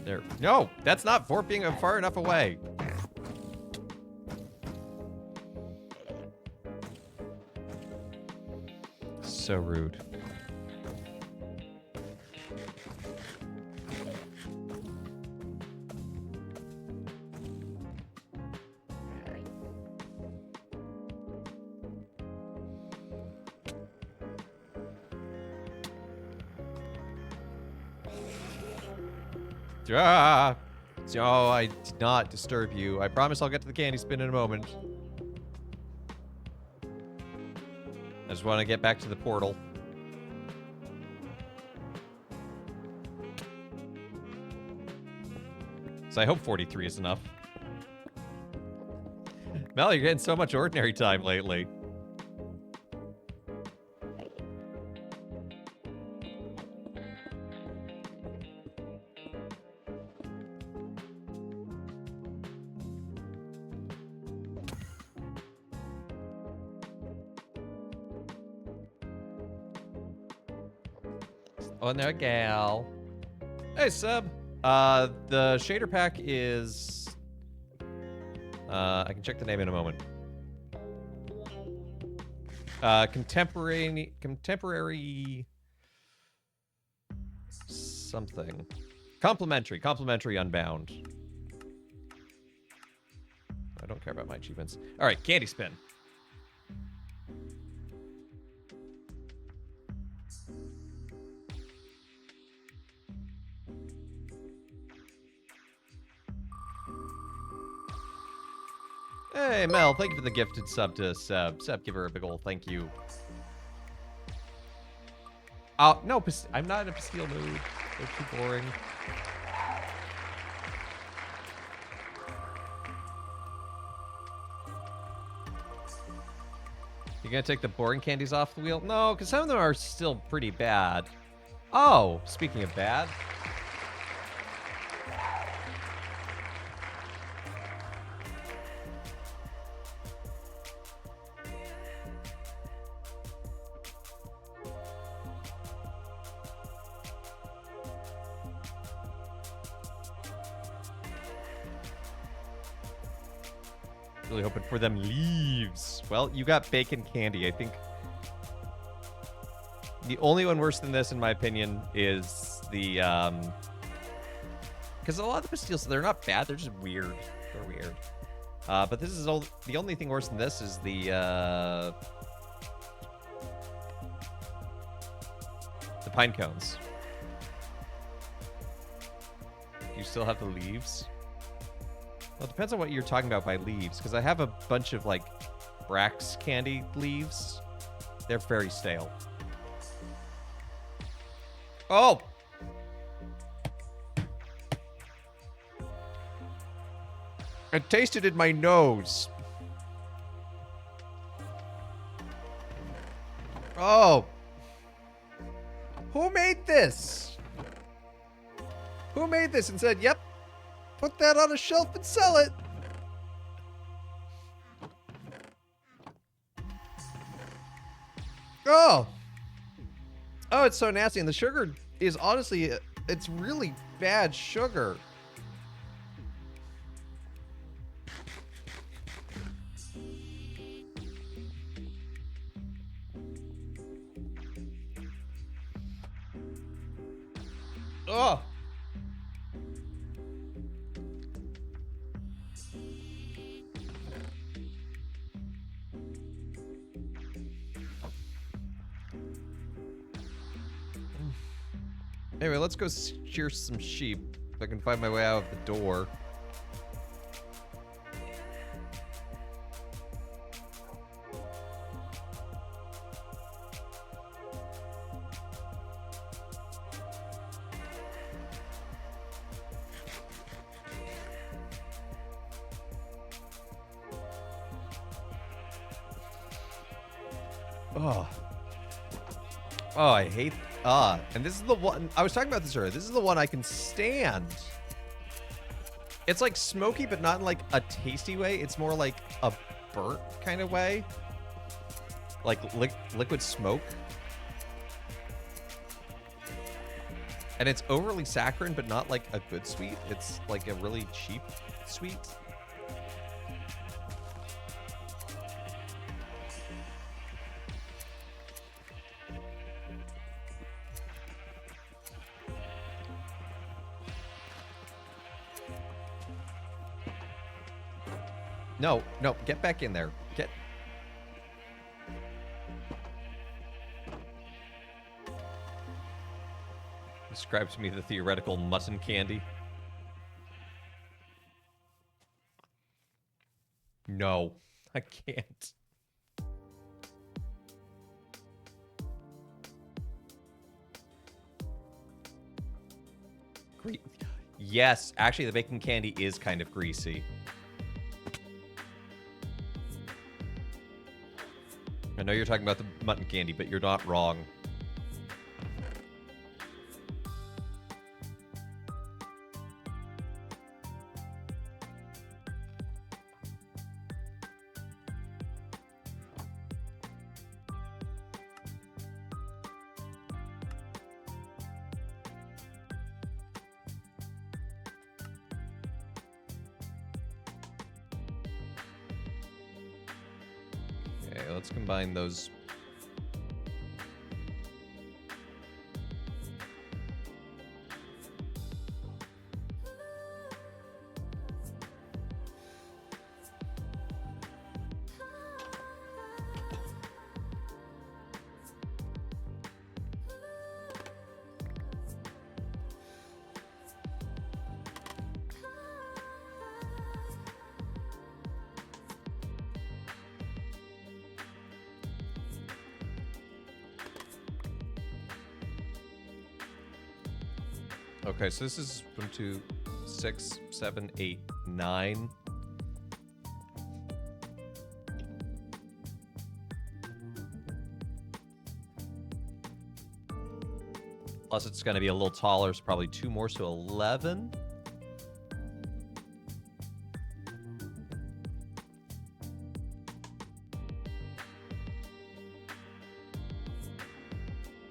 There. No, that's not warping far enough away. So rude. Ah! So I did not disturb you. I promise I'll get to the candy spin in a moment. I just want to get back to the portal. So I hope 43 is enough. Mel, you're getting so much ordinary time lately. Oh, no, gal. Hey, Sub. The shader pack is... I can check the name in a moment. Contemporary something. Complimentary Unbound. I don't care about my achievements. All right, candy spin. Hey, Mel, thank you for the gifted sub to Seb. Seb, give her a big ol' thank you. No, I'm not in a Pastille mood. They're too boring. You gonna take the boring candies off the wheel? No, because some of them are still pretty bad. Oh, speaking of bad. Really hoping for them leaves. Well, you got bacon candy. I think the only one worse than this, in my opinion, is the because a lot of the pastilles, they're not bad. They're just weird. They're weird. But this is the only thing worse than this is the pine cones. Do you still have the leaves? Well, it depends on what you're talking about by leaves, because I have a bunch of, like, Brax candy leaves. They're very stale. Oh! It tasted in my nose. Oh! Who made this? Who made this and said, yep, put that on a shelf and sell it? Oh. Oh, it's so nasty. And the sugar is honestly, it's really bad sugar. Oh. Anyway, let's go shear some sheep if I can find my way out of the door. Oh. Oh, I hate... and this is the one... I was talking about this earlier. This is the one I can stand. It's like smoky, but not in like a tasty way. It's more like a burnt kind of way. Like liquid smoke. And it's overly saccharine, but not like a good sweet. It's like a really cheap sweet. No, no, get back in there. Get... Describe to me the theoretical mutton candy. No, I can't. Yes, actually the bacon candy is kind of greasy. I know you're talking about the mutton candy, but you're not wrong. Okay, let's combine those. Okay, so this is 1, 2, 6, 7, 8, 9. Plus it's going to be a little taller, so probably 2 more, so 11.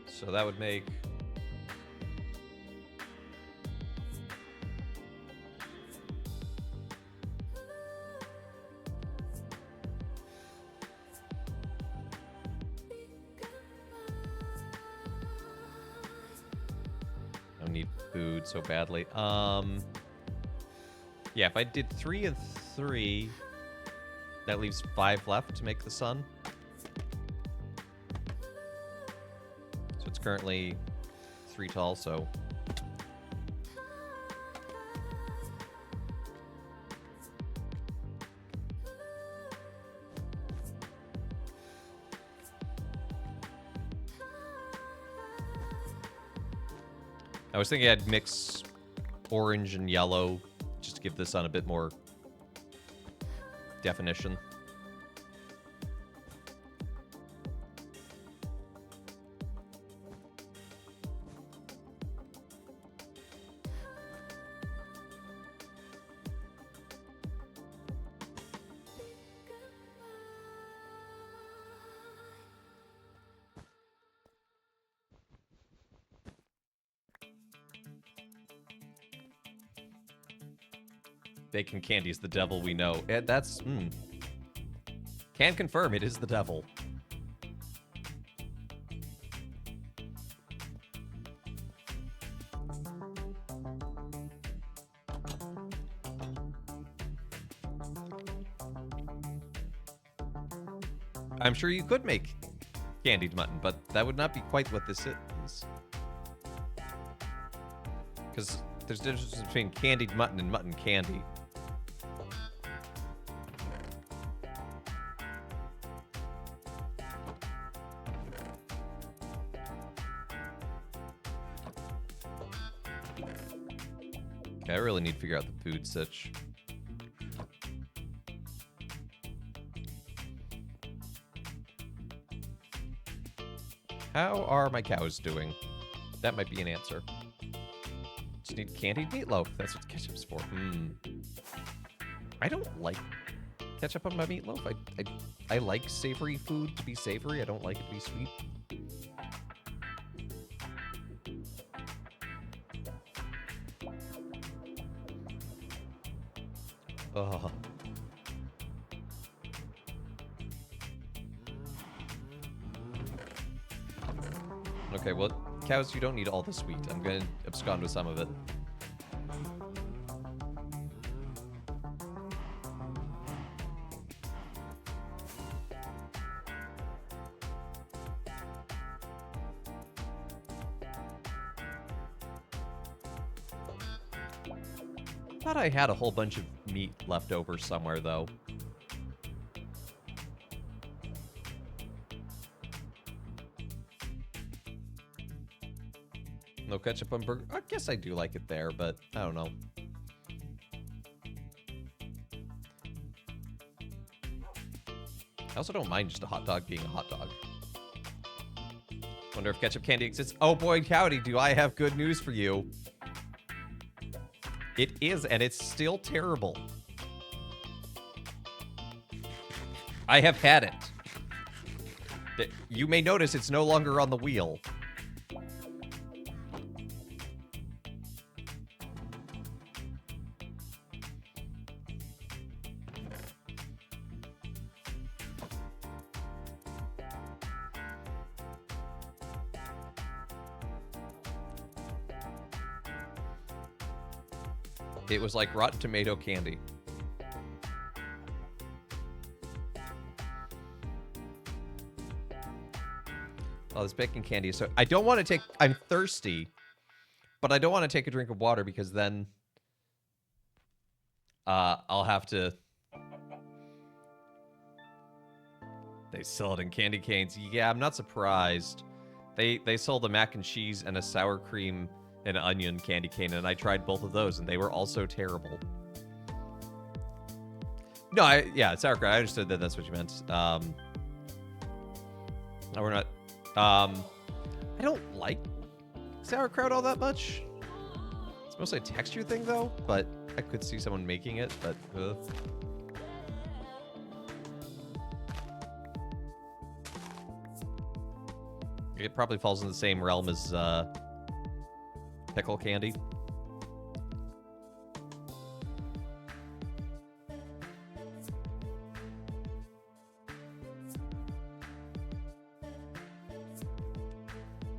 So that would make... so badly. Yeah, if I did 3 and 3, that leaves 5 left to make the sun. So it's currently 3 tall, so... I was thinking I'd mix orange and yellow just to give the sun a bit more definition. Bacon candy is the devil we know. That's... Can confirm it is the devil. I'm sure you could make candied mutton, but that would not be quite what this is. Because there's a difference between candied mutton and mutton candy. Okay, I really need to figure out the food sitch. How are my cows doing? That might be an answer. Just need candied meatloaf. That's what ketchup's for. I don't like ketchup on my meatloaf. I like savory food to be savory. I don't like it to be sweet. Ugh. Okay, well, cows, you don't need all the sweet. I'm gonna abscond with some of it. Thought I had a whole bunch of meat left over somewhere, though. No ketchup on burger. I guess I do like it there, but I don't know. I also don't mind just a hot dog being a hot dog. Wonder if ketchup candy exists. Oh boy, howdy, do I have good news for you. It is, and it's still terrible. I have had it. You may notice it's no longer on the wheel. It was like Rotten Tomato candy. Oh, this bacon candy. So I don't want to take... I'm thirsty, but I don't want to take a drink of water because then I'll have to... They sell it in candy canes. Yeah, I'm not surprised. They sold a mac and cheese and a sour cream and onion candy cane, and I tried both of those, and they were also terrible. No, yeah, sauerkraut. I understood that that's what you meant. No, we're not. I don't like sauerkraut all that much. It's mostly a texture thing, though, but I could see someone making it, but... It probably falls in the same realm as, pickle candy.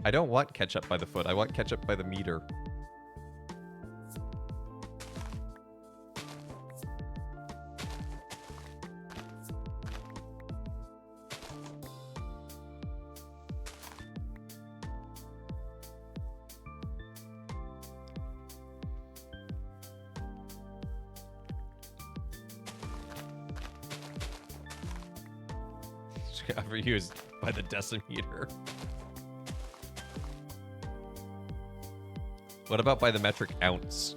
I don't want ketchup by the foot. I want ketchup by the meter. Used by the decimeter. What about by the metric ounce?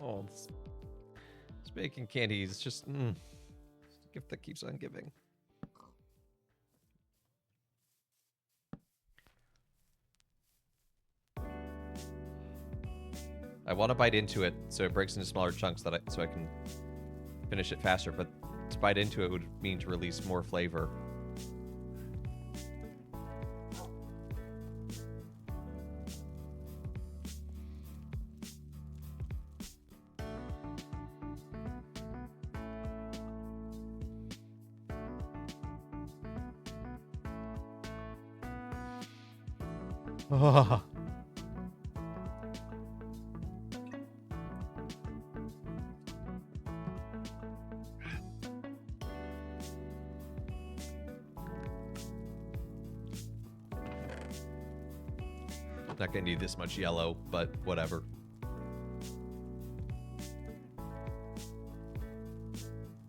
Oh, this bacon candy is just... Gift that keeps on giving. I want to bite into it so it breaks into smaller chunks so I can finish it faster, but to bite into it would mean to release more flavor. Oh. Not gonna need this much yellow, but whatever.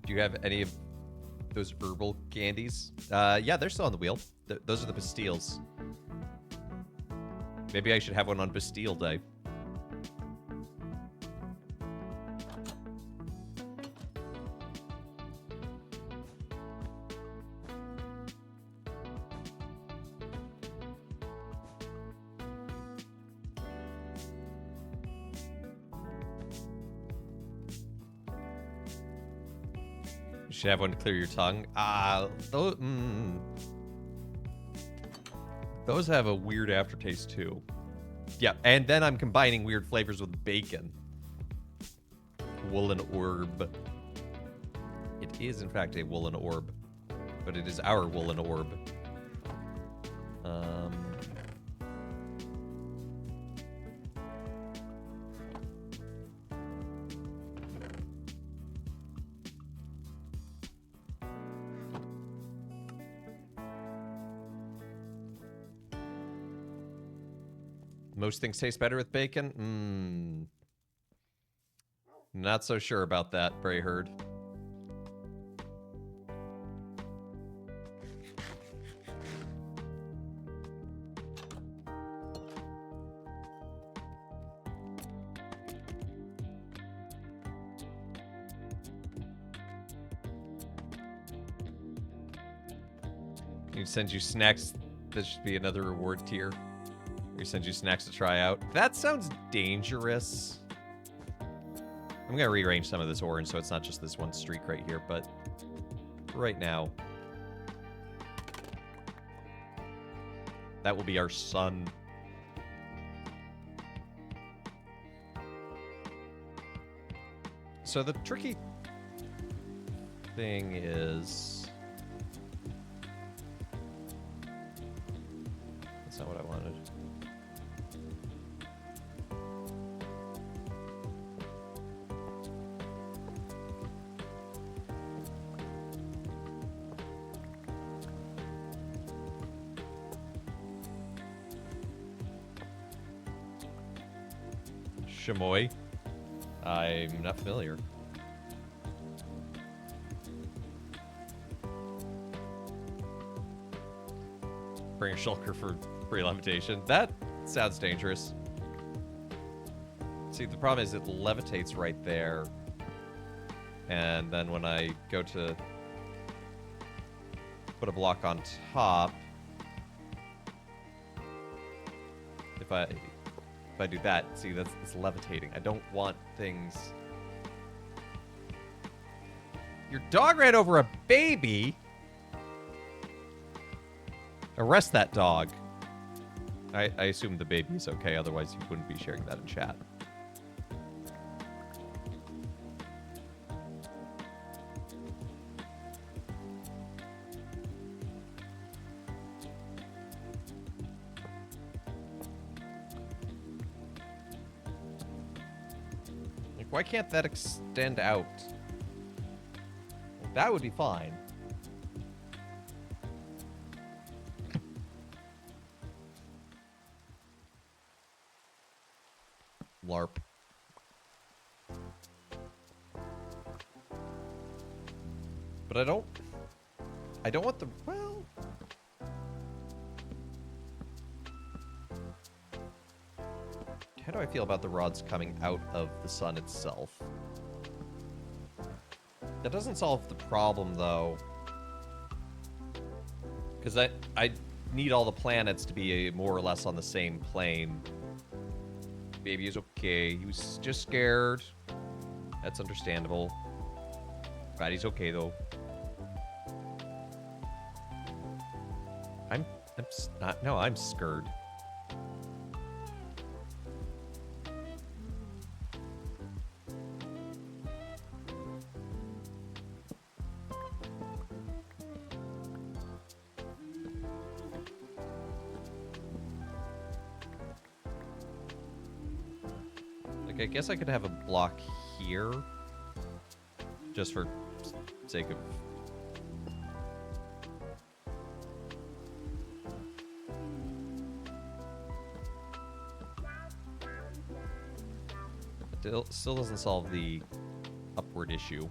Do you have any of those herbal candies? Yeah, they're still on the wheel. Those are the pastilles. Maybe I should have one on Bastille Day. You should have one to clear your tongue. Those have a weird aftertaste too. Yeah, and then I'm combining weird flavors with bacon. Woolen orb. It is, in fact, a woolen orb. But it is our woolen orb. Most things taste better with bacon? Not so sure about that, Brayherd. He sends you snacks. This should be another reward tier. He sends you snacks to try out. That sounds dangerous. I'm going to rearrange some of this orange so it's not just this one streak right here, but right now, that will be our sun. So the tricky thing is... That's not what I wanted. Chamoy. I'm not familiar. Bring a shulker for free levitation. That sounds dangerous. See, the problem is it levitates right there. And then when I go to put a block on top, if I do that, see, it's levitating. I don't want things... Your dog ran over a baby? Arrest that dog. I assume the baby's okay, otherwise you wouldn't be sharing that in chat. Why can't that extend out? That would be fine. LARP. But I don't want the, well... How do I feel about the rods coming out of the sun itself? That doesn't solve the problem, though. Because I need all the planets to be more or less on the same plane. Baby is okay. He was just scared. That's understandable. Glad he's okay, though. I'm not. No, I'm scared. Like, I guess I could have a block here, just for sake of. Still doesn't solve the upward issue.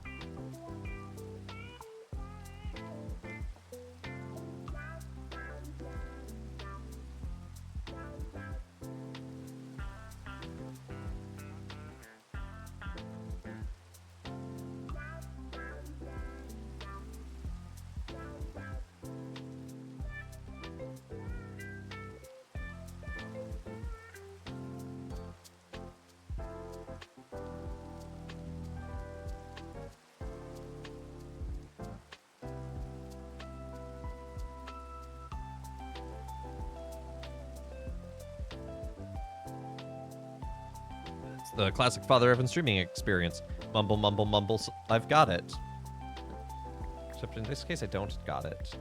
The classic Father Evan streaming experience. Mumble, mumble, mumble. I've got it. Except in this case, I don't got it.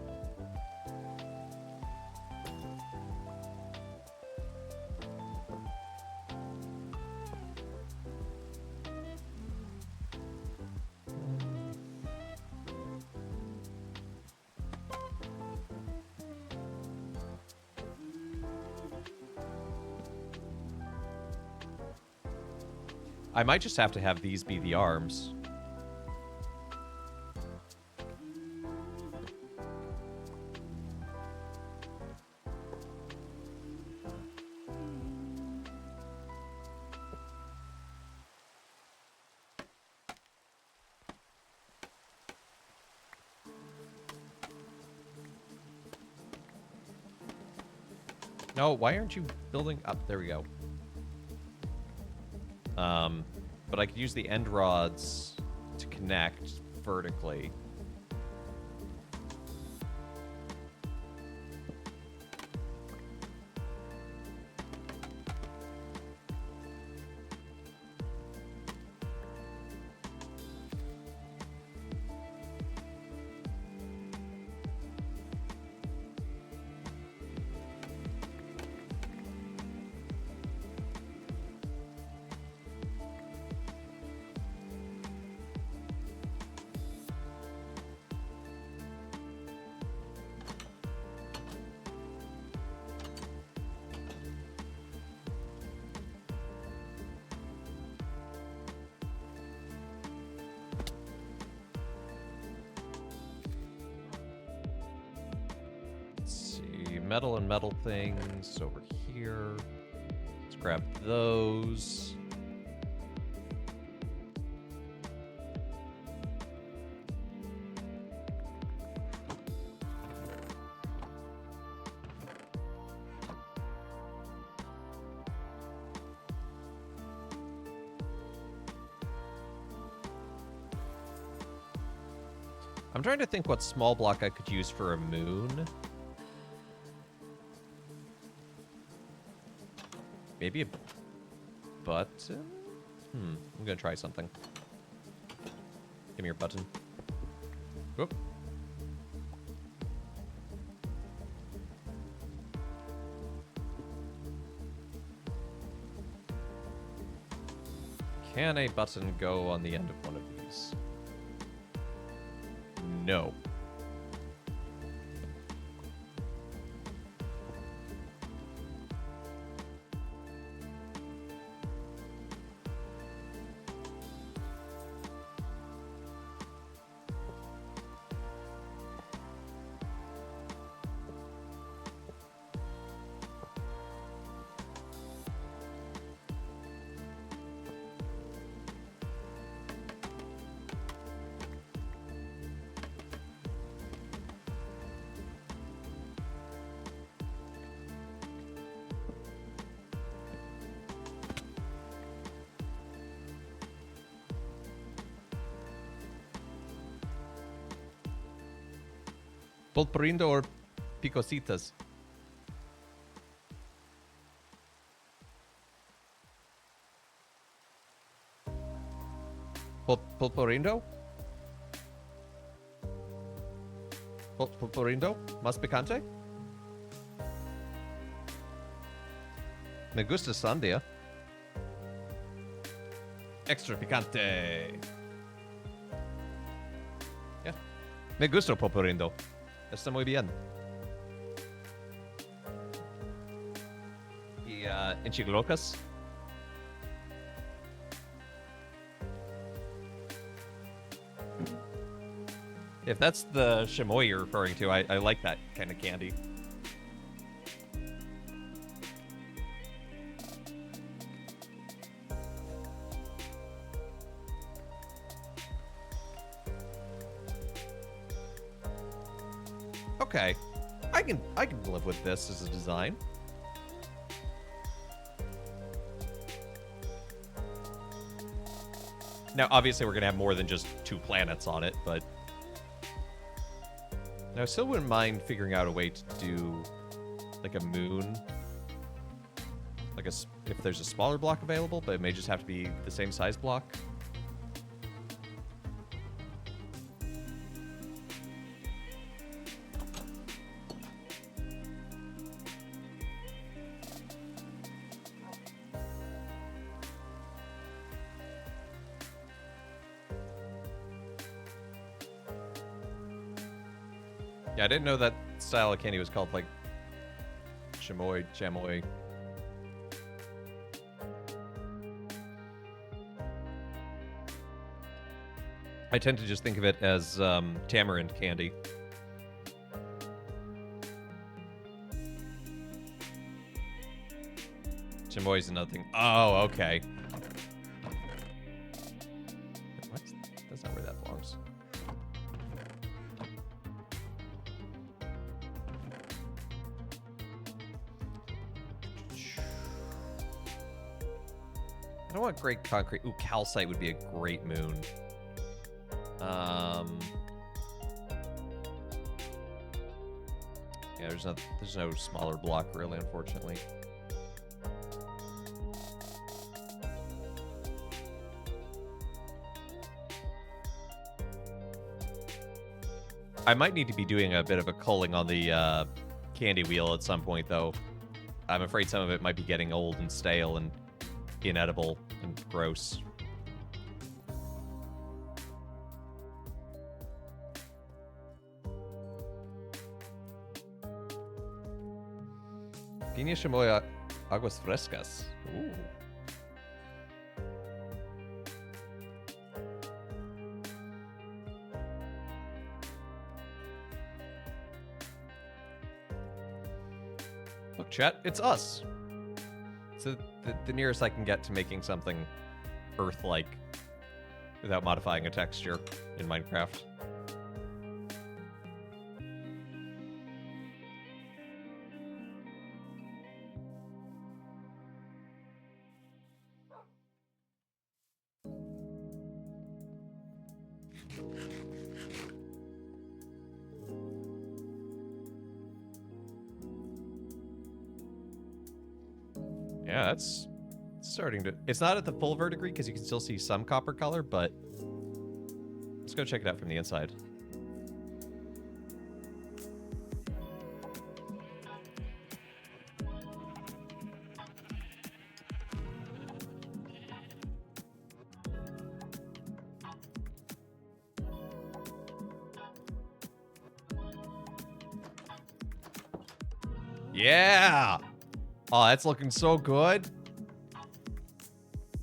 I might just have to have these be the arms. No, why aren't you building up? There we go. But I could use the end rods to connect vertically. Metal and metal things over here. Let's grab those. I'm trying to think what small block I could use for a moon. Maybe a button? I'm gonna try something. Give me your button. Whoop. Can a button go on the end of one of these? No. Pulparindo or picositas? Pulparindo? Pulparindo? Más picante? Me gusta sandia. Extra picante. Yeah. Me gusta pulparindo. Está muy bien. Y enchiglocas. If that's the chamoy you're referring to, I like that kind of candy. Okay. I can live with this as a design. Now, obviously, we're going to have more than just 2 planets on it, but... Now, I still wouldn't mind figuring out a way to do, like, a moon. Like, if there's a smaller block available, but it may just have to be the same size block. Yeah, I didn't know that style of candy was called, like, chamoy. I tend to just think of it as tamarind candy. Chamoy's another thing. Oh, okay. What? That's not where that belongs. I don't want great concrete. Ooh, calcite would be a great moon. Yeah, there's no smaller block really, unfortunately. I might need to be doing a bit of a culling on the candy wheel at some point, though. I'm afraid some of it might be getting old and stale and inedible and gross. Piña chamoy aguas frescas. Ooh. Look, chat, it's us. It's the nearest I can get to making something Earth-like without modifying a texture in Minecraft. Yeah, that's starting to... It's not at the full verdigris because you can still see some copper color, but let's go check it out from the inside. Yeah! Oh, that's looking so good.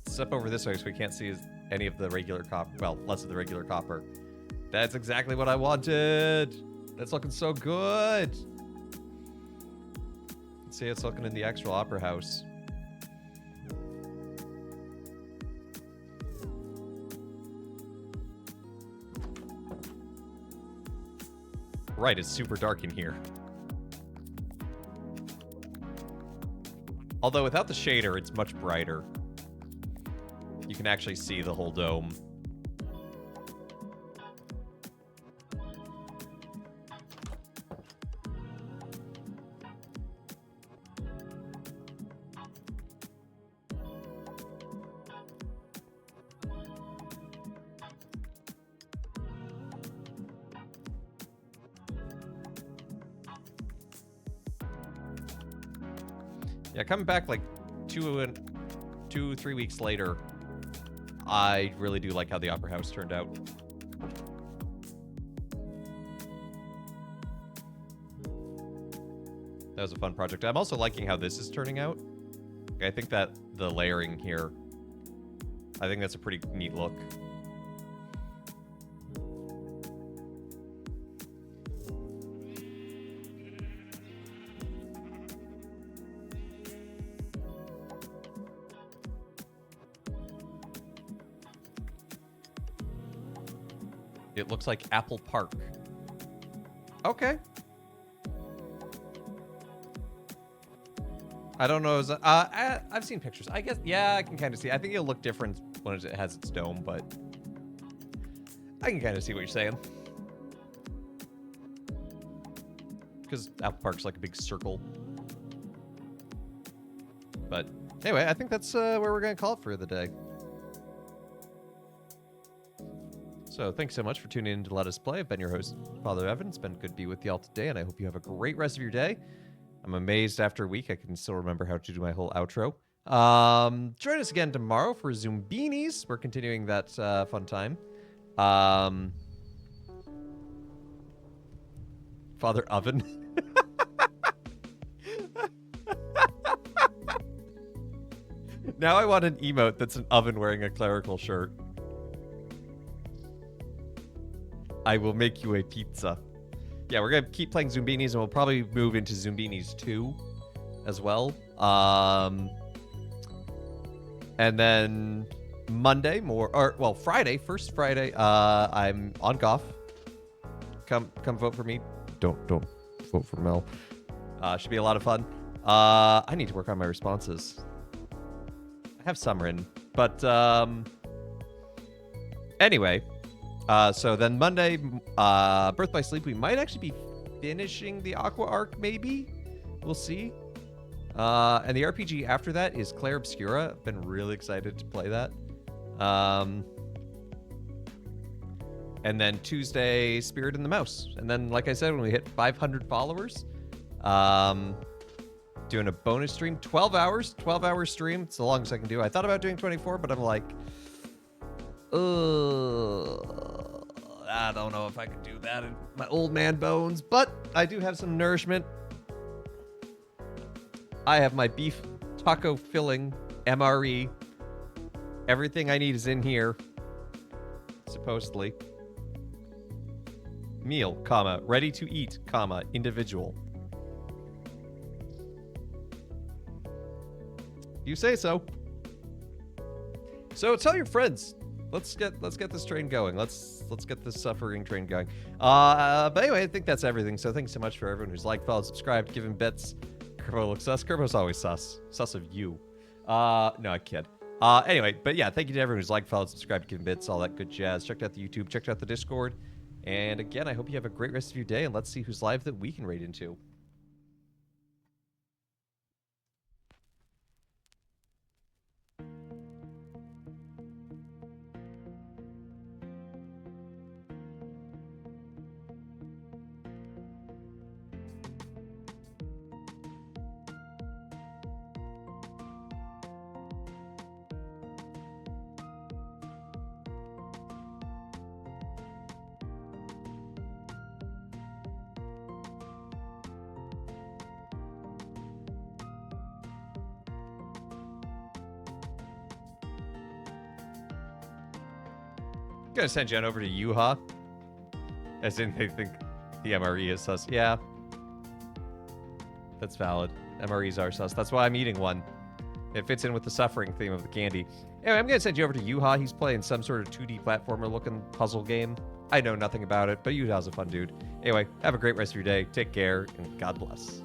Step over this way so we can't see any of the regular copper. Well, less of the regular copper. That's exactly what I wanted. That's looking so good. Let's see, it's looking in the actual opera house. Right, it's super dark in here. Although without the shader, it's much brighter. You can actually see the whole dome. Yeah, coming back like 3 weeks later, I really do like how the Opera House turned out. That was a fun project. I'm also liking how this is turning out. I think that the layering here, I think that's a pretty neat look. It looks like Apple Park. Okay. I don't know. I've seen pictures. I guess, yeah, I can kind of see. I think it'll look different when it has its dome, but I can kind of see what you're saying. Because Apple Park's like a big circle. But anyway, I think that's where we're going to call it for the day. So thanks so much for tuning in to Let Us Play. I've been your host, Father Evan. It's been good to be with y'all today, and I hope you have a great rest of your day. I'm amazed after a week I can still remember how to do my whole outro. Join us again tomorrow for Zoombinis. We're continuing that fun time. Father Oven. Now I want an emote that's an oven wearing a clerical shirt. I will make you a pizza. Yeah, we're going to keep playing Zoombinis, and we'll probably move into Zoombinis 2 as well. And then Monday, Friday, first Friday, I'm on Goff. Come vote for me. Don't vote for Mel. Should be a lot of fun. I need to work on my responses. I have some written, but anyway. So then Monday, Birth by Sleep, we might actually be finishing the Aqua arc, maybe? We'll see. And the RPG after that is Claire Obscura. I've been really excited to play that. And then Tuesday, Spirit and the Mouse. And then, like I said, when we hit 500 followers, doing a bonus stream, 12 hours, 12-hour stream. It's the longest I can do. I thought about doing 24, but I'm like, I don't know if I can do that in my old man bones, but I do have some nourishment. I have my beef taco filling MRE. Everything I need is in here, supposedly. Meal, comma, ready to eat, comma, individual. You say so. So tell your friends. Let's get this train going. Let's get this suffering train going. But anyway, I think that's everything. So thanks so much for everyone who's liked, followed, subscribed, given bits. Kerbo looks sus. Kerbo's always sus. Sus of you. No, I kid. Anyway, but yeah, thank you to everyone who's liked, followed, subscribed, given bits, all that good jazz. Checked out the YouTube, checked out the Discord. And again, I hope you have a great rest of your day, and let's see who's live that we can raid into. Gonna send Jen over to Yuha. As in, they think the MRE is sus. Yeah. That's valid. MREs are sus. That's why I'm eating one. It fits in with the suffering theme of the candy. Anyway, I'm gonna send you over to Yuha. He's playing some sort of 2D platformer looking puzzle game. I know nothing about it, but Yuha's a fun dude. Anyway, have a great rest of your day. Take care, and God bless.